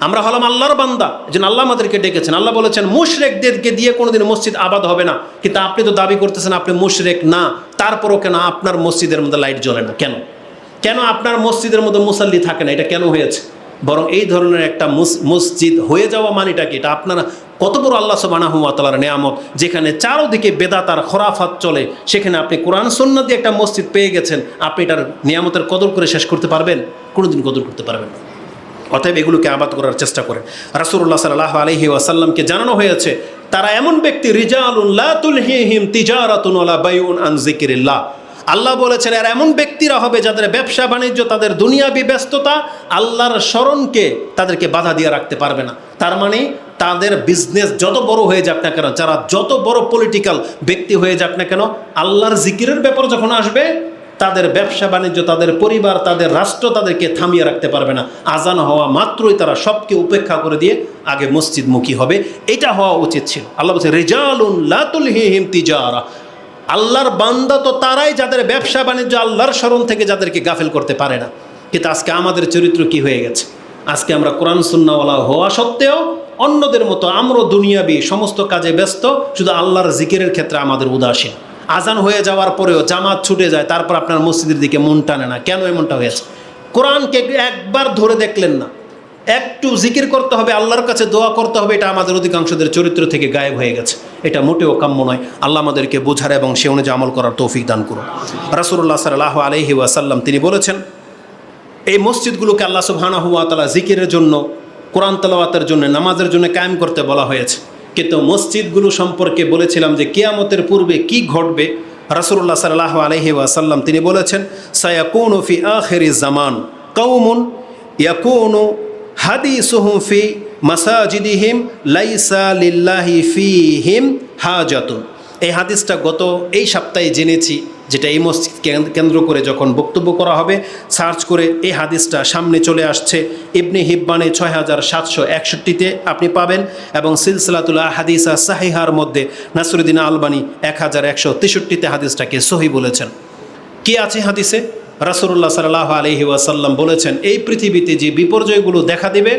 আমরা হলাম আল্লাহর বান্দা, এই জন্য আল্লাহ আমাদেরকে ডেকেছেন। আল্লাহ বলেছেন মুশরিকদেরকে দিয়ে কোনোদিন মসজিদ আবাদ হবে না। কিন্তু আপনি তো দাবি করতেছেন আপনি মুশরিক না, তারপরও কেন আপনার মসজিদের মধ্যে লাইট জ্বলে না? কেন? কেন আপনার মসজিদের মধ্যে মুসাল্লি থাকে না? এটা কেন হয়েছে? বরং এই ধরনের একটা মসজিদ হয়ে যাওয়া মানেটা কি? এটা আপনারা কত বড় আল্লাহ সুবহানাহু ওয়া তাআলার নিয়ামত, যেখানে চারদিকে বেদাত আর খোরাফাত চলে, সেখানে আপনি কোরআন সুন্নাহ দিয়ে একটা মসজিদ পেয়ে গেছেন। আপনি এটার নিয়ামতের কদর করে শেষ করতে পারবেন? কোনোদিন কদর করতে পারবেন না। অতএব এগুলোকে আবাদ করার চেষ্টা করেন। রাসূলুল্লাহ সাল্লাল্লাহু আলাইহি ওয়াসাল্লামকে জানানো হয়েছে তারা এমন ব্যক্তি, রিজালুন লা তুলহিহিম তিজারাতুন ওয়ালা বাইউন আন যিকরিল্লাহ। আল্লাহ বলেছেন আর এমন ব্যক্তিরা হবে যাদের ব্যবসা বাণিজ্য, তাদের দুনিয়াবি ব্যস্ততা আল্লাহর স্মরণকে তাদেরকে বাধা দিয়ে রাখতে পারবে না। তার মানে তাদের বিজনেস যত বড় হয়ে যাক না কেন, যারা যত বড় পলিটিক্যাল ব্যক্তি হয়ে যাক না কেন, আল্লাহর জিকিরের ব্যাপার যখন আসবে, তাদের ব্যবসা বাণিজ্য, তাদের পরিবার, তাদের রাষ্ট্র তাদেরকে থামিয়ে রাখতে পারবে না। আজান হওয়া মাত্রই তারা সবকে উপেক্ষা করে দিয়ে আগে মসজিদমুখী হবে। এটা হওয়া উচিত ছিল। আল্লাহ বলছে রিজালুন লা তুলহিহিম তিজারা, আল্লাহর বান্দা তো তারাই যাদের ব্যবসা বাণিজ্য আল্লাহর স্মরণ থেকে যাদেরকে গাফেল করতে পারে না। কিন্তু আজকে আমাদের চরিত্র কি হয়ে গেছে? আজকে আমরা কোরআন সুন্নাহওয়ালা হওয়া সত্ত্বেও অন্যদের মতো আমরা দুনিয়াবি সমস্ত কাজে ব্যস্ত, শুধু আল্লাহর জিকিরের ক্ষেত্রে আমাদের উদাসীন। আজান হয়ে যাওয়ার পরেও জামাত ছুটে যায়, তারপর আপনার মসজিদের দিকে মন টানে না। কেন এমনটা হয়েছে? কোরআনকে একবার ধরে দেখলেন না, একটু জিকির করতে হবে, আল্লাহর কাছে দোয়া করতে হবে, এটা আমাদের অধিকাংশদের চরিত্র থেকে গায়েব হয়ে গেছে। এটা মোটেও কাম্য নয়। আল্লাহ আমাদেরকে বোঝার এবং সে অনুযায়ী আমল করার তৌফিক দান করুন। রাসূলুল্লাহ সাল্লাল্লাহু আলাইহি ওয়াসাল্লাম তিনি বলেছেন, এই মসজিদগুলোকে আল্লাহ সুবহানাহু ওয়া তাআলা জিকিরের জন্য, কোরআন তেলাওয়াতের জন্য, নামাজের জন্য কায়েম করতে বলা হয়েছে। কিন্তু মসজিদগুলো সম্পর্কে বলেছিলাম যে কিয়ামতের পূর্বে কি ঘটবে। রাসূলুল্লাহ সাল্লাল্লাহু আলাইহি ওয়াসাল্লাম তিনি বলেছেন, সায়াকুনু ফি আখিরিজ জামান কওমুন ইয়াকুনু হাদিসুহুম ফি মাসাজিদিহিম লাইসা লিল্লাহি ফিহিম হাজাতুন। এই হাদিসটা গত এই সপ্তাহে জেনেছি, যেটা এই মসজিদ কেন্দ্র করে যখন বক্তব্য করা হবে সার্চ করে এই হাদিসটা সামনে চলে আসছে। ইবনে হিব্বানে 6761-তে আপনি পাবেন, এবং সিলসিলাতুল আহাদিসা সাহিহার মধ্যে নাসরুদ্দিন আলবানী 1163-তে হাদিসটাকে সহি বলেছেন। কি আছে হাদিসে? রাসূলুল্লাহ সাল্লাল্লাহু আলাইহি ওয়াসাল্লাম বলেছেন, এই পৃথিবীতে যে বিপর্যয়গুলো দেখা দিবে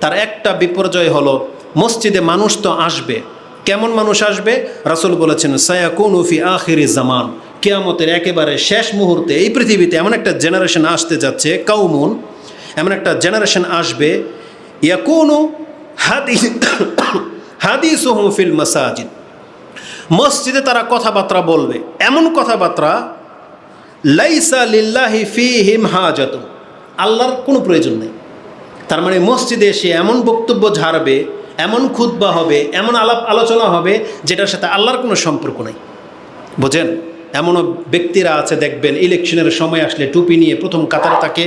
তার একটা বিপর্যয় হলো মসজিদে মানুষ তো আসবে। কেমন মানুষ আসবে? রাসূল বলেছেন, সায়াকুনু ফি আখিরিজ জামান, কিয়ামতের একেবারে শেষ মুহূর্তে এই পৃথিবীতে এমন একটা জেনারেশন আসতে যাচ্ছে, কাউমুন, এমন একটা জেনারেশন আসবে, ইয়াকুনু হাদিসুহুম ফিল মাসাজিদ, মসজিদে তারা কথাবার্তা বলবে, এমন কথাবার্তা লাইসা লিল্লাহি ফিহিম হাজাতুন, আল্লাহর কোনো প্রয়োজন নেই। তার মানে মসজিদে এসে এমন বক্তব্য ঝাড়বে, এমন খুতবা হবে, এমন আলাপ আলোচনা হবে যেটার সাথে আল্লাহর কোনো সম্পর্ক নেই। বোঝেন? এমনও ব্যক্তিরা আছে দেখবেন, ইলেকশনের সময় আসলে টুপি নিয়ে প্রথম কাতারে তাকে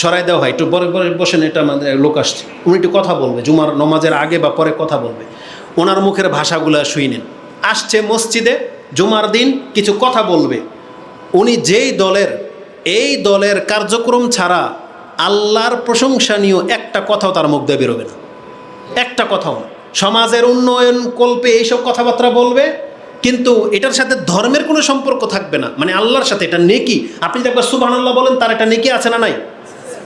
সরাই দেওয়া হয়, একটু বড় বসেন, এটা আমাদের লোক আসছে, উনি একটু কথা বলবে, জুমার নমাজের আগে বা পরে কথা বলবে, ওনার মুখের ভাষাগুলো শুই নেন। আসছে মসজিদে জুমার দিন কিছু কথা বলবে, উনি যেই দলের, এই দলের কার্যক্রম ছাড়া আল্লাহর প্রশংসনীয় একটা কথাও তার মুখ দিয়ে বেরোবে না, একটা কথাও না। সমাজের উন্নয়ন কল্পে এইসব কথাবার্তা বলবে, কিন্তু এটার সাথে ধর্মের কোনো সম্পর্ক থাকবে না, মানে আল্লাহর সাথে। এটা নেকি, আপনি একবার সুবহানাল্লাহ বলেন, তার একটা নেকি আছে না নাই?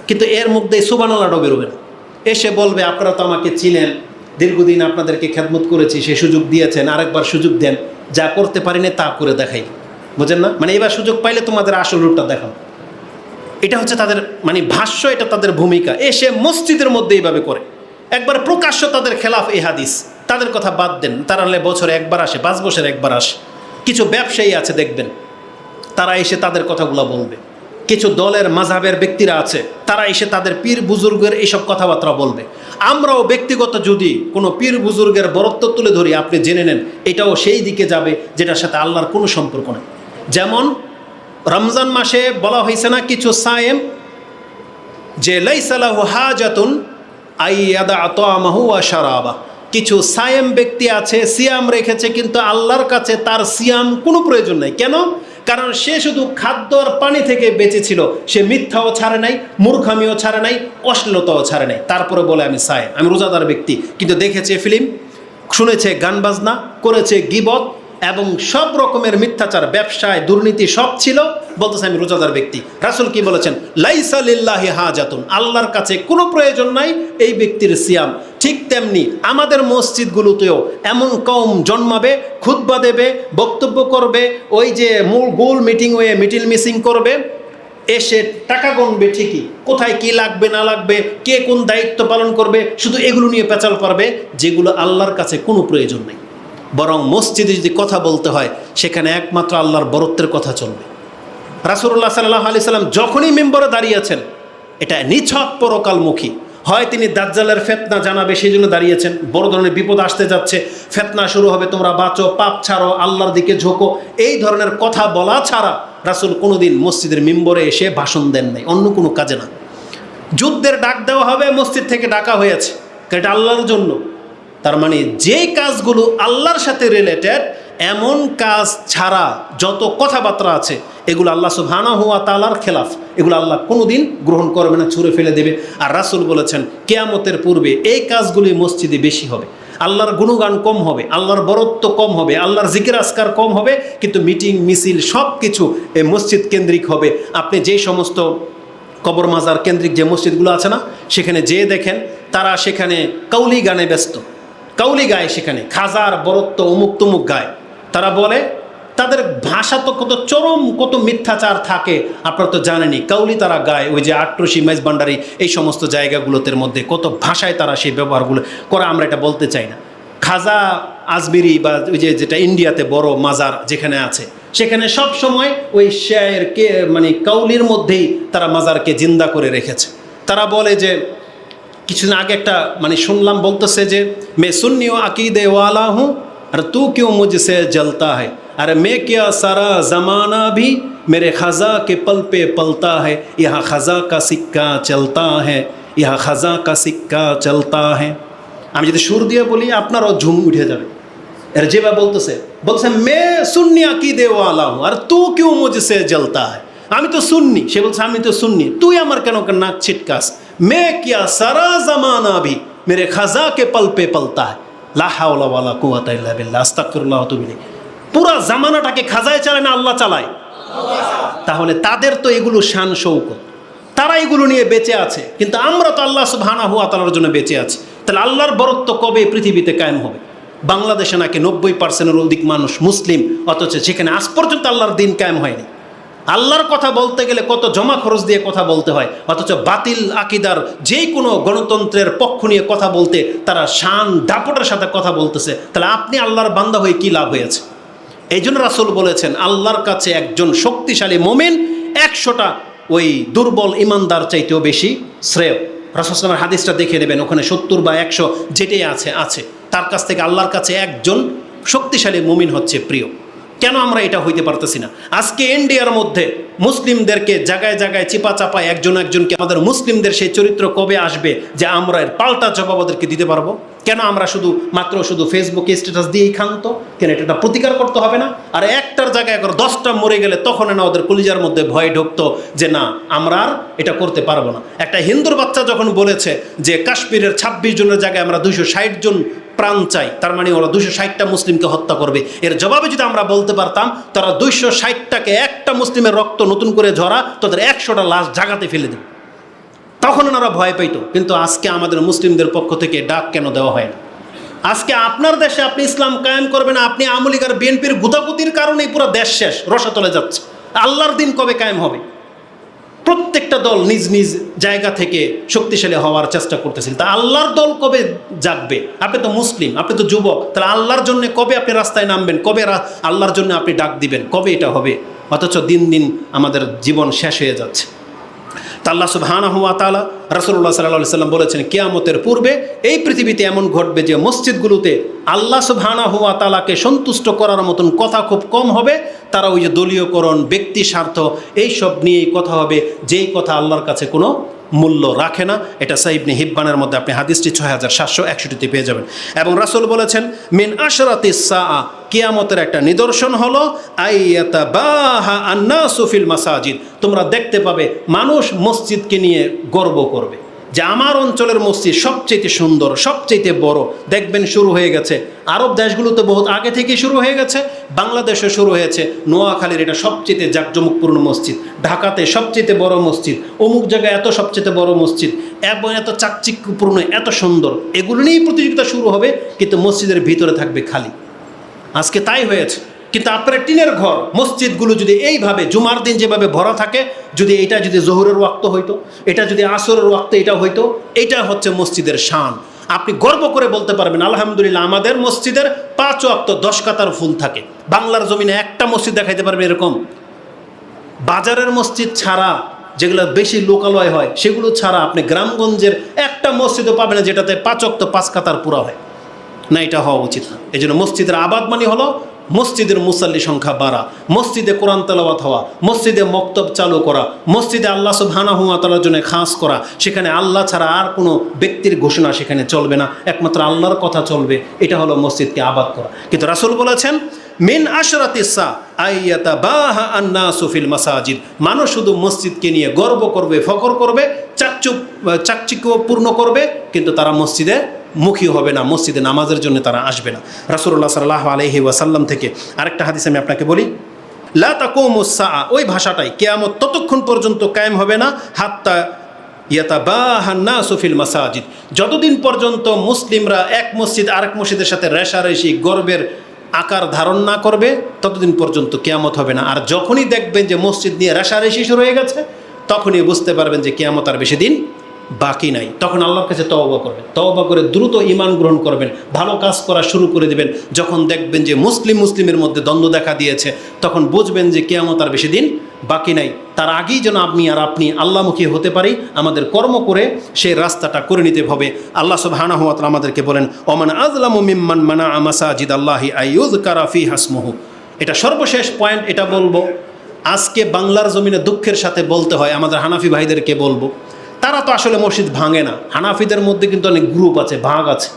কিন্তু এর মধ্যে সুবহানাল্লাহটাও বেরোবে না। এসে বলবে, আপনারা তো আমাকে চিনেন, দীর্ঘদিন আপনাদেরকে খেদমত করেছি, সে সুযোগ দিয়েছেন, আরেকবার সুযোগ দেন, যা করতে পারি না তা করে দেখাই। বুঝেন না? মানে এবার সুযোগ পাইলে তোমাদের আসল রূপটা দেখাও। এটা হচ্ছে তাদের মানে ভাষ্য, এটা তাদের ভূমিকা। এসে মসজিদের মধ্যে এইভাবে করে, একবার প্রকাশ্য তাদের খেলাফ এই হাদিস। তাদের কথা বাদ দেন, তারা হলে বছরে একবার আসে, 5 বছরে একবার আসে। কিছু ব্যবসায়ী আছে দেখবেন, তারা এসে তাদের কথাগুলো বলবে। কিছু দলের মাযহাবের ব্যক্তিরা আছে, তারা এসে তাদের পীর বুজুর্গের এইসব কথাবার্তা বলবে। আমরাও ব্যক্তিগত যদি কোনো পীর বুজুর্গের বরত্ব তুলে ধরি, আপনি জেনে নেন এটাও সেই দিকে যাবে যেটার সাথে আল্লাহর কোনো সম্পর্ক নেই। যেমন রমজান মাসে বলা হয়েছে না কিছু সায়েম, যে লাইসা লাহু হাজাতুন আইয়াদা তাআমাহু ওয়া শারাবা, কিছু সায়েম ব্যক্তি আছে, সিয়াম রেখেছে, কিন্তু আল্লাহর কাছে তার সিয়াম কোনো প্রয়োজন নেই। কেন? কারণ সে শুধু খাদ্য আর পানি থেকে বেঁচে ছিল, সে মিথ্যাও ছাড়ে নাই, মূর্খামিও ছাড়ে নাই, অশ্লীলতাও ছাড়ে নাই। তারপরে বলে আমি সায়েম, আমি রোজাদার ব্যক্তি, কিন্তু দেখেছে ফিল্ম, শুনেছে গান বাজনা, করেছে গীবত এবং সব রকমের মিথ্যাচার, ব্যবসায় দুর্নীতি সব ছিল, বলতেছে আমি রোজাদার ব্যক্তি। রাসূল কি বলেছেন? লাইসা লিল্লাহি হাজাতুন, আল্লাহর কাছে কোনো প্রয়োজন নাই এই ব্যক্তির সিয়াম। ঠিক তেমনি আমাদের মসজিদগুলোতেও এমন কওম জন্মাবে, খুতবা দেবে, বক্তব্য করবে, ওই যে মূল গোল মিটিং হয়ে মিটিল মিসিং করবে, এসে টাকা গুনবে ঠিকই, কোথায় কি লাগবে না লাগবে, কে কোন দায়িত্ব পালন করবে, শুধু এগুলো নিয়ে পেঁচাল পারবে, যেগুলো আল্লাহর কাছে কোনো প্রয়োজন নেই। বরং মসজিদে যদি কথা বলতে হয়, সেখানে একমাত্র আল্লাহর বরত্বের কথা চলবে। রাসূলুল্লাহ সাল্লাল্লাহু আলাইহি সাল্লাম যখনই মিম্বরে দাঁড়িয়েছেন, এটা নিছক পরকালমুখী। হয় তিনি দাজ্জালের ফিতনা জানাবে সেই জন্য দাঁড়িয়েছেন, বড় ধরনের বিপদ আসতে যাচ্ছে, ফিতনা শুরু হবে, তোমরা বাঁচো, পাপ ছাড়ো, আল্লাহর দিকে ঝোঁকো, এই ধরনের কথা বলা ছাড়া রাসূল কোনোদিন মসজিদের মিম্বরে এসে ভাষণ দেন নাই, অন্য কোনো কাজে না। যুদ্ধের ডাক দেওয়া হবে, মসজিদ থেকে ডাকা হয়েছে, এটা আল্লাহর জন্য। তার মানে যে কাজগুলো আল্লাহর সাথে রিলেটেড, এমন কাজ ছাড়া যত কথাবার্তা আছে, এগুলো আল্লাহ সুবহানাহু ওয়া তাআলার খেলাফ, এগুলো আল্লাহ কোনোদিন গ্রহণ করবে না, ছুঁড়ে ফেলে দেবে। আর রাসূল বলেছেন কিয়ামতের পূর্বে এই কাজগুলি মসজিদে বেশি হবে, আল্লাহর গুণগান কম হবে, আল্লাহর বরত্ব কম হবে, আল্লাহর জিকির আজকার কম হবে, কিন্তু মিটিং মিছিল সব কিছু এই মসজিদ কেন্দ্রিক হবে। আপনি যে সমস্ত কবর মাজার কেন্দ্রিক যে মসজিদগুলো আছে না, সেখানে যেয়ে দেখেন তারা সেখানে কাউলি গানে ব্যস্ত, কাউলি গায়, সেখানে খাজার বরত্ব অমুক তমুক গায়। তারা বলে তাদের ভাষা তো কত চরম, কত মিথ্যাচার থাকে আপনারা তো জানেনই। কাউলি তারা গায়, ওই যে আট্রসি, মেজবান্ডারি, এই সমস্ত জায়গাগুলোতে মধ্যে কত ভাষায় তারা সেই ব্যবহারগুলো করে, আমরা এটা বলতে চাই না। খাজা আজমিরি বা ওই যে যেটা ইন্ডিয়াতে বড় মাজার যেখানে আছে, সেখানে সব সময় ওই কে মানে কাউলির মধ্যেই তারা মাজারকে জিন্দা করে রেখেছে। তারা বলে যে, কিছুদিন আগে একটা মানে শুনলাম বলতেছে যে, মে সুন্নি ও আকিদে ওয়ালা হুঁ আর তু কিউ মুঝসে জলতা है, अरे मैं क्या सारा ज़माना भी मेरे खज़ा के पल पे पलता है, यहाँ खज़ा का सिक्का चलता है, यहाँ खज़ा का सिक्का चलता है। আমি যদি সুর দিয়ে বলি আপনারও ঝুম উঠে যাবে। এর যেভাবে বলছে মে সুন্নি আকিদে ওয়ালা হুঁ আর তু কিউ মুঝসে জলতা है, আমি তো সুন্নি, সে বলছে আমি তো সুন্নি, তুই আমার কেন নাক ছিটকাস। মে কিয়া সারা জামানা ভি মেরে খাজা কে পল পে পলতা है, লা হাওলা ওয়ালা কুওয়াতা ইল্লা বিল্লাহ, আস্তাগফিরুল্লাহ ওয়া আতুবু ইলাইহি। পুরা জামানাটাকে খাজায় চালায় না আল্লাহ চালায়? তাহলে তাদের তো এগুলো শান শৌকত, তারা এগুলো নিয়ে বেঁচে আছে, কিন্তু আমরা তো আল্লাহ সুবহানাহু ওয়া তাআলার জন্য বেঁচে আছি। তাহলে আল্লাহর বরত্ব কবে পৃথিবীতে কায়েম হবে? বাংলাদেশে নাকি 90%-এর অধিক মানুষ মুসলিম, অথচ সেখানে আজ পর্যন্ত আল্লাহর দিন কায়েম হয়নি। আল্লাহর কথা বলতে গেলে কত জমা খরচ দিয়ে কথা বলতে হয়, অথচ বাতিল আকিদার যে কোনো গণতন্ত্রের পক্ষ নিয়ে কথা বলতে তারা শান দাপটের সাথে কথা বলতেছে। তাহলে আপনি আল্লাহর বান্দা হয়ে কি লাভ হয়েছে? এই জন্য রাসূল বলেছেন, আল্লাহর কাছে একজন শক্তিশালী মুমিন 100টা ওই দুর্বল ইমানদার চাইতেও বেশি শ্রেয়। রাসূল সাল্লাল্লাহু আলাইহি ওয়াসাল্লামের হাদিসটা দেখে নেবেন, ওখানে 70 বা 100 যেটাই আছে তার কাছ থেকে আল্লাহর কাছে একজন শক্তিশালী মুমিন হচ্ছে প্রিয়। কেন আমরা এটা হইতে পারতেছি না? আজকে ইন্ডিয়ার মধ্যে মুসলিমদেরকে জায়গায় জায়গায় চিপা চাপায় একজনকে, আমাদের মুসলিমদের সেই চরিত্র কবে আসবে যে আমরা এর পাল্টা জবাব ওদেরকে দিতে পারবো? কেন আমরা শুধু ফেসবুকে স্ট্যাটাস দিয়েই খান্ত? কেন এটা প্রতিকার করতে হবে না? আর একটার জায়গায় 10টা মরে গেলে তখন না ওদের কলিজার মধ্যে ভয় ঢুকতো যে না, আমরা আর এটা করতে পারবো না। একটা হিন্দুর বাচ্চা যখন বলেছে যে কাশ্মীরের 26 জনের জায়গায় আমরা 260 জন প্রাণ চাই, তার মানে ওরা 260টা মুসলিমকে হত্যা করবে, এর জবাবে যদি আমরা বলতে পারতাম তারা 260টাকে একটা মুসলিমের রক্ত নতুন করে ঝরা তাদের 100টা লাশ জাগাতে ফেলে দেবে, তখন ওনারা ভয় পাইতো। কিন্তু আজকে আমাদের মুসলিমদের পক্ষ থেকে ডাক কেন দেওয়া হয় না? আজকে আপনার দেশে আপনি ইসলাম কায়েম করবেন, আপনি আওয়ামী লীগ আর বিএনপির গুতাগুতির কারণেই পুরো দেশ শেষ, রসাতলে যাচ্ছে। আল্লাহর দিন কবে কায়েম হবে? প্রত্যেকটা দল নিজ নিজ জায়গা থেকে শক্তিশালী হওয়ার চেষ্টা করতেছিল, তা আল্লাহর দল কবে জাগবে? আপনি তো মুসলিম, আপনি তো যুবক, তাহলে আল্লাহর জন্য কবে আপনি রাস্তায় নামবেন? কবে আল্লাহর জন্য আপনি ডাক দিবেন? কবে এটা হবে? অথচ দিন দিন আমাদের জীবন শেষ হয়ে যাচ্ছে। তা আল্লাহ সুবহানাহু ওয়া তাআলা, রাসূলুল্লাহ সাল্লাল্লাহু আলাইহি ওয়াসাল্লাম বলেছেন, কিয়ামতের পূর্বে এই পৃথিবীতে এমন ঘটবে যে মসজিদগুলোতে আল্লাহ সুবহানাহু ওয়া তাআলাকে সন্তুষ্ট করার মতন কথা খুব কম হবে। তারা ওই যে দলীয়করণ, ব্যক্তি স্বার্থ, এইসব নিয়েই কথা হবে, যেই কথা আল্লাহর কাছে কোনো মূল্য রাখে না। এটা সহিহ ইবনে হিব্বানের মধ্যে আপনি হাদিসটি 6761তে পেয়ে যাবেন। এবং রাসূল বলেছেন, মিন আশরাতিস সাআ, কিয়ামতের একটা নিদর্শন হলো আইয়াতাবাহা আন-নাসু ফিল মাসাজিদ, তোমরা দেখতে পাবে মানুষ মসজিদকে নিয়ে গর্ব করবে যে আমার অঞ্চলের মসজিদ সবচেয়ে সুন্দর, সবচেয়ে বড়। দেখবেন শুরু হয়ে গেছে, আরব দেশগুলোতে বহুত আগে থেকে শুরু হয়ে গেছে, বাংলাদেশে শুরু হয়েছে। নোয়াখালীর এটা সবচেয়ে জাঁকজমকপূর্ণ মসজিদ, ঢাকাতে সবচেয়ে বড় মসজিদ, অমুক জায়গায় এত সবচেয়ে বড় মসজিদ, এবং এত চাকচিক্যপূর্ণ, এত সুন্দর, এগুলো নিয়েই প্রতিযোগিতা শুরু হবে, কিন্তু মসজিদের ভিতরে থাকবে খালি। আজকে তাই হয়েছে। কিন্তু আপনার টিনের ঘর, মসজিদগুলো যদি এইভাবে জুমার দিন যেভাবে ভরা থাকে, যদি এটা যদি জোহরের ওয়াক্ত হইতো, এটা যদি আসরের ওয়াক্তে এটা হইতো, এটা হচ্ছে মসজিদের শান। আপনি গর্ব করে বলতে পারবেন, আলহামদুলিল্লাহ আমাদের মসজিদের 5 ওয়াক্ত 10 কাতার ফুল থাকে। বাংলার জমিনে একটা মসজিদ দেখাইতে পারবেন এরকম? বাজারের মসজিদ ছাড়া, যেগুলো বেশি লোকালয় হয়, সেগুলো ছাড়া আপনি গ্রামগঞ্জের একটা মসজিদও পাবেন না যেটাতে 5 ওয়াক্ত 5 কাতার পুরা হয় না। এটা হওয়া উচিত না। এই জন্য মসজিদের আবাদ মানে হলো মসজিদের মুসাল্লি সংখ্যা বাড়া, মসজিদে কোরআন তেলাওয়াত হওয়া, মসজিদে মক্তব চালু করা, মসজিদে আল্লাহ সুবহানাহু ওয়া তাআলার জন্য খাস করা। সেখানে আল্লাহ ছাড়া আর কোনো ব্যক্তির ঘোষণা সেখানে চলবে না, একমাত্র আল্লাহর কথা চলবে। এটা হলো মসজিদকে আবাদ করা। কিন্তু রাসূল বলেছেন, মিন আশরাতিস সা আইয়াতাবাহা আন-নাসু ফিল মাসাজিদ, মানুষ শুধু মসজিদকে নিয়ে গর্ব করবে, ফখর করবে, চাকচিক্যপূর্ণ করবে, কিন্তু তারা মসজিদে মুখী হবে না, মসজিদে নামাজের জন্য তারা আসবে না। রাসূলুল্লাহ সাল্লাল্লাহু আলাইহি ওয়াসাল্লাম থেকে আরেকটা হাদিস আমি আপনাকে বলি, লা তাকুমুস সাআ, ওই ভাষাটাই, কিয়ামত ততক্ষণ পর্যন্ত কায়েম হবে না, হাত্তা ইয়াতাবাহান নাসু ফিল মাসাজিদ, যতদিন পর্যন্ত মুসলিমরা এক মসজিদ আরেক মসজিদের সাথে রেশারেশি, গর্বের আকার ধারণ না করবে ততদিন পর্যন্ত কিয়ামত হবে না। আর যখনই দেখবেন যে মসজিদ নিয়ে রেষারেষি শুরু হয়ে গেছে, তখনই বুঝতে পারবেন যে কিয়ামত আর বেশি দিন বাকি নাই। তখন আল্লাহর কাছে তওবা করবেন, তওবা করে দ্রুত ঈমান গ্রহণ করবেন, ভালো কাজ করা শুরু করে দেবেন। যখন দেখবেন যে মুসলিমের মধ্যে দ্বন্দ্ব দেখা দিয়েছে, তখন বুঝবেন যে কিয়ামত আর বেশি দিন বাকি নাই। তার আগেই যেন আমি আর আপনি আল্লাহমুখী হতে পারি, আমাদের কর্ম করে সেই রাস্তাটা করে নিতে হবে। আল্লাহ সুবহানাহু ওয়া তাআলা আমাদেরকে বলেন, ওমান আযলামু মিম্মান মানাআ মাসাজিদাল্লাহি আইয়ুযকারা ফিহা ইসমুহু। এটা সর্বশেষ পয়েন্ট, এটা বলবো আজকে বাংলার জমিনে দুঃখের সাথে বলতে হয়, আমাদের হানাফি ভাইদেরকে বলবো, তারা তো আসলে মসজিদ ভাঙে না। হানাফিদের মধ্যে কিন্তু অনেক গ্রুপ আছে, ভাগ আছে।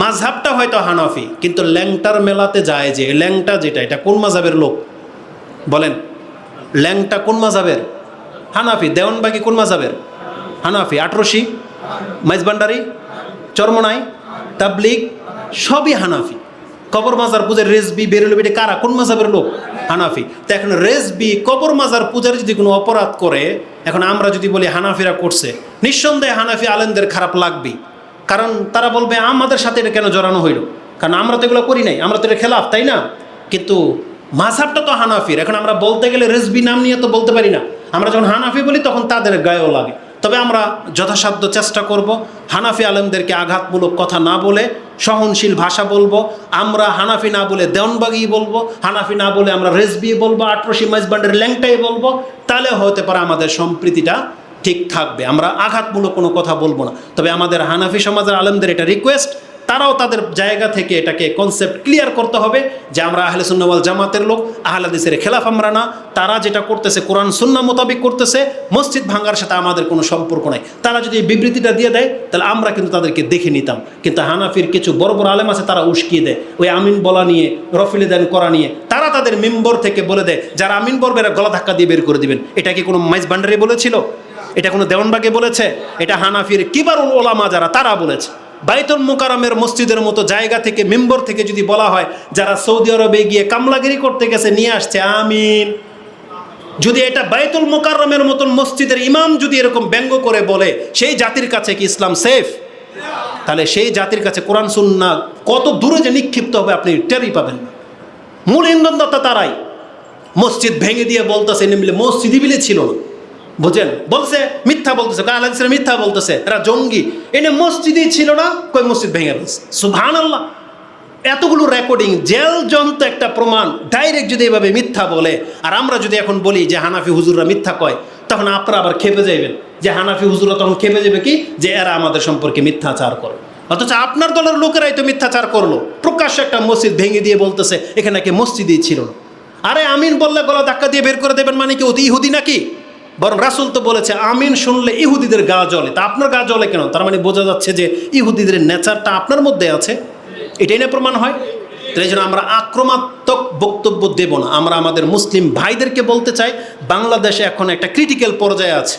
মাযহাবটা হয়তো হানাফি, কিন্তু ল্যাংটার মেলাতে যায় যে ল্যাংটা, যেটা এটা কোন মাযহাবের লোক বলেন? ল্যাংটা কোন মাযহাবের? হানাফি। দেওয়ানবাগি কোন মাযহাবের? হানাফি। আটরশি, মাইজবান্ডারি, চরমনাই, তাবলিগ সবই হানাফি। কবর মাজার পূজার রেজবি, বেরুলবি, কারা কোন মাযহাবের লোক? হানাফি। তো এখন রেজবি, কবর মাজার পূজার যদি কোনো অপরাধ করে, এখন আমরা যদি বলি হানাফিরা করছে, নিঃসন্দেহে হানাফি আলেমদের খারাপ লাগবে। কারণ তারা বলবে আমাদের সাথে এটা কেন জড়ানো হইল, কারণ আমরা তো এগুলো করি নাই, আমরা তো এটা খেলাফ, তাই না? কিন্তু মাযহাবটা তো হানাফির। এখন আমরা বলতে গেলে রেজবি নাম নিয়ে তো বলতে পারি না। আমরা যখন হানাফি বলি তখন তাদের গায়েও লাগে। তবে আমরা যথাসাধ্য চেষ্টা করব হানাফি আলেমদেরকে আঘাতমূলক কথা না বলে সহনশীল ভাষা বলবো। আমরা হানাফি না বলে দেওয়ানবাগি বলবো, হানাফি না বলে আমরা রেজবি বলবো, আটরশি মাইজবান্ডের ল্যাংটাই বলবো। তাহলে হতে পারে আমাদের সম্প্রীতিটা ঠিক থাকবে, আমরা আঘাতমূলক কোনো কথা বলবো না। তবে আমাদের হানাফি সমাজের আলেমদের এটা রিকোয়েস্ট, তারাও তাদের জায়গা থেকে এটাকে কনসেপ্ট ক্লিয়ার করতে হবে যে আমরা আহলে সুন্নাহ ওয়াল জামাতের লোক, আহলে হাদিসের খেলাফ আমরা না। তারা যেটা করতেছে কোরআন সুন্নাহ মোতাবেক করতেছে, মসজিদ ভাঙার সাথে আমাদের কোনো সম্পর্ক নাই। তারা যদি এই বিবৃতিটা দিয়ে দেয় তাহলে আমরা কিন্তু তাদেরকে দেখে নিতাম। কিন্তু হানাফির কিছু বড় বড় আলেম আছে, তারা উস্কিয়ে দেয় ওই আমিন বলা নিয়ে, রফিলে দেন করা নিয়ে। তারা তাদের মিম্বর থেকে বলে দেয় যারা আমিন বলবে এরা গলা ধাক্কা দিয়ে বের করে দিবেন। এটা কি কোনো মাইজবান্ডারি বলেছিল? এটা কোনো দেওয়ানবাগে বলেছে? এটা হানাফির কিবারুল উলামা যারা, তারা বলেছে। বাইতুল মুকাররমের মসজিদের মতো জায়গা থেকে, মিম্বর থেকে যদি বলা হয় যারা সৌদি আরবে গিয়ে কামলাগিরি করতে গেছে নিয়ে আসছে আমিন, যদি এটা বাইতুল মুকাররমের মতন মসজিদের ইমাম যদি এরকম ব্যঙ্গ করে বলে, সেই জাতির কাছে কি ইসলাম সেফ? তাহলে সেই জাতির কাছে কোরআন সুন্নাহ কত দূরে যে নিক্ষিপ্ত হবে আপনি টেরই পাবেন না। মূল ইন্ধনদাতা তারাই। মসজিদ ভেঙে দিয়ে বলতেছে মিলে মসজিদই বিলে ছিল না, বুঝেন? বলছে মিথ্যা বলতেছে, আলেমরা মিথ্যা বলতেছে, এরা জঙ্গি। এনে মসজিদই ছিল না, কই মসজিদ ভেঙে ফেলছে। সুবহানাল্লাহ। এতগুলো রেকর্ডিং, জেল জন্ত একটা প্রমাণ, ডাইরেক্ট যদি এভাবে মিথ্যা বলে, আর আমরা যদি এখন বলি যে হানাফি হুজুররা মিথ্যা কয়, তখন আপনারা আবার খেপে যাইবেন যে হানাফি হুজুররা তখন খেপে যাবে কি যে এরা আমাদের সম্পর্কে মিথ্যাচার করে। অথচ আপনার দলের লোকেরাই তো মিথ্যাচার করলো, প্রকাশ্যে একটা মসজিদ ভেঙে দিয়ে বলতেছে এখানে নাকি মসজিদই ছিল না। আরে আমিন বললে গলা ধাক্কা দিয়ে বের করে দেবেন মানে কি অতি ইহুদি নাকি? বরং রাসূল তো বলেছে আমিন শুনলে ইহুদিদের গা জ্বলে। তা আপনার গা জ্বলে কেন? তার মানে বোঝা যাচ্ছে যে ইহুদিদের নেচারটা আপনার মধ্যে আছে। এটাই না প্রমাণ হয়? তো এই জন্য আমরা আক্রমণাত্মক বক্তব্য দেব না। আমরা আমাদের মুসলিম ভাইদেরকে বলতে চাই, বাংলাদেশে এখন একটা ক্রিটিক্যাল পর্যায়ে আছে।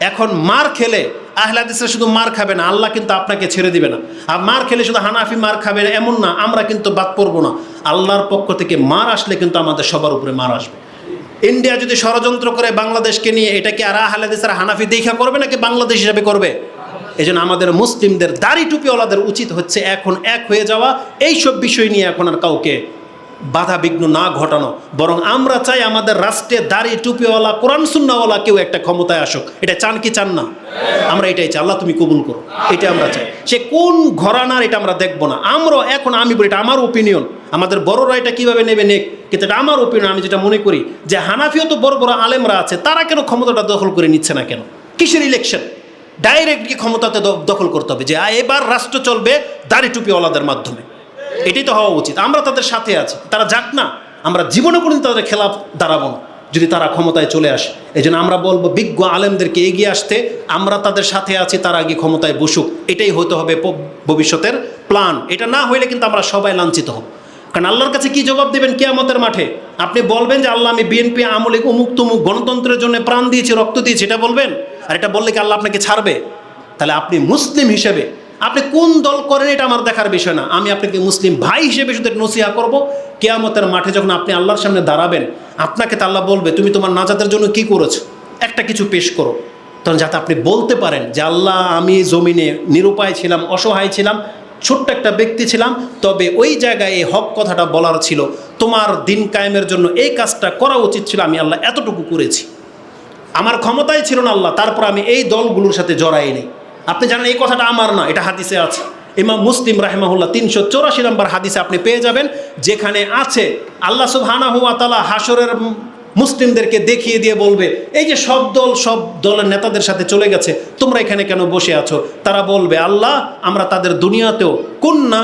এখন মার খেলে আহলে হাদিসরা শুধু মার খাবে না, আল্লাহ কিন্তু আপনাকে ছেড়ে দিবে না। আর মার খেলে শুধু হানাফি মার খাবে না এমন না, আমরা কিন্তু বাদ পড়বো না। আল্লাহর পক্ষ থেকে মার আসলে কিন্তু আমাদের সবার উপরে মার আসবে। ইন্ডিয়া যদি ষড়যন্ত্র করে বাংলাদেশকে নিয়ে, এটা কি আর আহলে হাদিস আর হানাফি দেখা করবে নাকি বাংলাদেশ হিসাবে করবে? এই জন্য আমাদের মুসলিমদের দাড়ি টুপিওয়ালাদের উচিত হচ্ছে এখন এক হয়ে যাওয়া, এইসব বিষয় নিয়ে এখন আর কাউকে বাধা বিঘ্ন না ঘটানো। বরং আমরা চাই আমাদের রাষ্ট্রে দাড়ি টুপিওয়ালা কোরআন সুন্নাহওয়ালা কেউ একটা ক্ষমতায় আসুক। এটা চান কি চান না? আমরা এটাই চাই। আল্লাহ তুমি কবুল করো, এটা আমরা চাই। সে কোন ঘরানার এটা আমরা দেখবো না। আমরা এখন, আমি বলি এটা আমার ওপিনিয়ন, আমাদের বড়রা এটা কীভাবে নেবে নেক, কিন্তু এটা আমার ওপিনিয়ন। আমি যেটা মনে করি যে হানাফিও তো বড় বড় আলেমরা আছে, তারা কেন ক্ষমতাটা দখল করে নিচ্ছে না কেন? কিসের ইলেকশন? ডাইরেক্টলি ক্ষমতাতে দখল করতে হবে যে এবার রাষ্ট্র চলবে দাড়ি টুপিওয়ালাদের মাধ্যমে। এটাই তো হওয়া উচিত। আমরা তাদের সাথে আছি, তারা যাক না, আমরা জীবনে কোনোদিন তাদের খেলাফ দাঁড়াবো না যদি তারা ক্ষমতায় চলে আসে। এই জন্য আমরা বলবো বিজ্ঞ আলেমদেরকে এগিয়ে আসতে, আমরা তাদের সাথে আছি, তারা আগে ক্ষমতায় বসুক। এটাই হতে হবে ভবিষ্যতের প্ল্যান। এটা না হইলে কিন্তু আমরা সবাই লাঞ্ছিত হব। কারণ আল্লাহর কাছে কি জবাব দেবেন কিয়ামতের মাঠে? আপনি বলবেন যে আল্লাহ আমি বিএনপি আমলে অমুক তমুক গণতন্ত্রের জন্য প্রাণ দিয়েছি, রক্ত দিয়েছি, এটা বলবেন? আর এটা বললে কি আল্লাহ আপনাকে ছাড়বে? তাহলে আপনি মুসলিম হিসেবে আপনি কোন দল করেন এটা আমার দেখার বিষয় না। আমি আপনাকে মুসলিম ভাই হিসেবে শুধু নসিহা করব, কিয়ামতের মাঠে যখন আপনি আল্লাহর সামনে দাঁড়াবেন, আপনাকে তো আল্লাহ বলবে তুমি তোমার নাজাতের জন্য কি করেছো, একটা কিছু পেশ করো। তখন যাতে আপনি বলতে পারেন যে আল্লাহ আমি জমিনে নিরুপায় ছিলাম, অসহায় ছিলাম, ছোট্ট একটা ব্যক্তি ছিলাম, তবে ওই জায়গায় এই হক কথাটা বলার ছিল, তোমার দিন কায়েমের জন্য এই কাজটা করা উচিত ছিল, আমি আল্লাহ এতটুকু করেছি। আমার ক্ষমতাই ছিল না আল্লাহ, তারপর আমি এই দলগুলোর সাথে জড়াই নেই। আপনি জানেন এই কথাটা আমার না, এটা হাদিসে আছে। ইমাম মুসলিম রাহিমাহুল্লাহ 384 নম্বর হাদিসে আপনি পেয়ে যাবেন, যেখানে আছে আল্লাহ সুবহানাহু ওয়া তাআলা হাসরের মুসলিমদেরকে দেখিয়ে দিয়ে বলবে, এই যে সব দলের নেতাদের সাথে চলে গেছে, তোমরা এখানে কেন বসে আছো? তারা বলবে, আল্লাহ আমরা তাদের দুনিয়াতেও কুন্না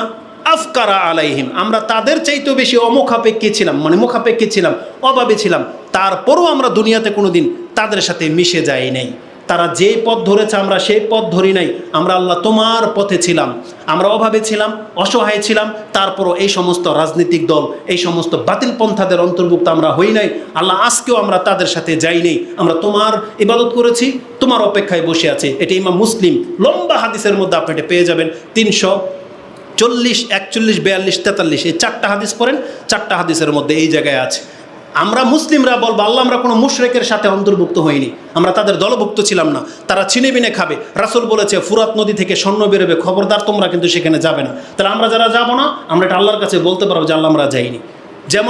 আফকারা আলাইহিম, আমরা তাদের চাইতেও বেশি অমুখাপেক্ষী ছিলাম, মানে মুখাপেক্ষী ছিলাম, অভাবে ছিলাম, তারপরও আমরা দুনিয়াতে কোনোদিন তাদের সাথে মিশে যাই নাই। তারা যে পথ ধরেছে আমরা সেই পথ ধরি নাই, আমরা আল্লাহ তোমার পথে ছিলাম, আমরা অভাবে ছিলাম, অসহায় ছিলাম, তারপরও এই সমস্ত রাজনৈতিক দল, এই সমস্ত বাতিল পন্থাদের অন্তর্ভুক্ত আমরা হই নাই। আল্লাহ আজকেও আমরা তাদের সাথে যাই নেই, আমরা তোমার ইবাদত করেছি, তোমার অপেক্ষায় বসে আছি। এটা ইমাম মুসলিম লম্বা হাদিসের মধ্যে আপনি এটা পেয়ে যাবেন। 340, 41, 42, 43 এই 4টা হাদিস পড়েন, 4টা হাদিসের মধ্যে এই জায়গায় আছে। আমরা মুসলিমরা বলবো, আল্লাহ আমরা কোনো মুশরিকের সাথে অন্তর্ভুক্ত হইনি, আমরা তাদের দলভুক্ত ছিলাম না, তারা ছিনে বিনে খাবে। রাসূল বলেছে ফুরাত নদী থেকে স্বর্ণ বেরোবে, খবরদার তোমরা কিন্তু সেখানে যাবে না। তাহলে আমরা যারা যাব না, আমরা এটা আল্লাহর কাছে বলতে পারবো যে আল্লাহ আমরা যাইনি। যেমন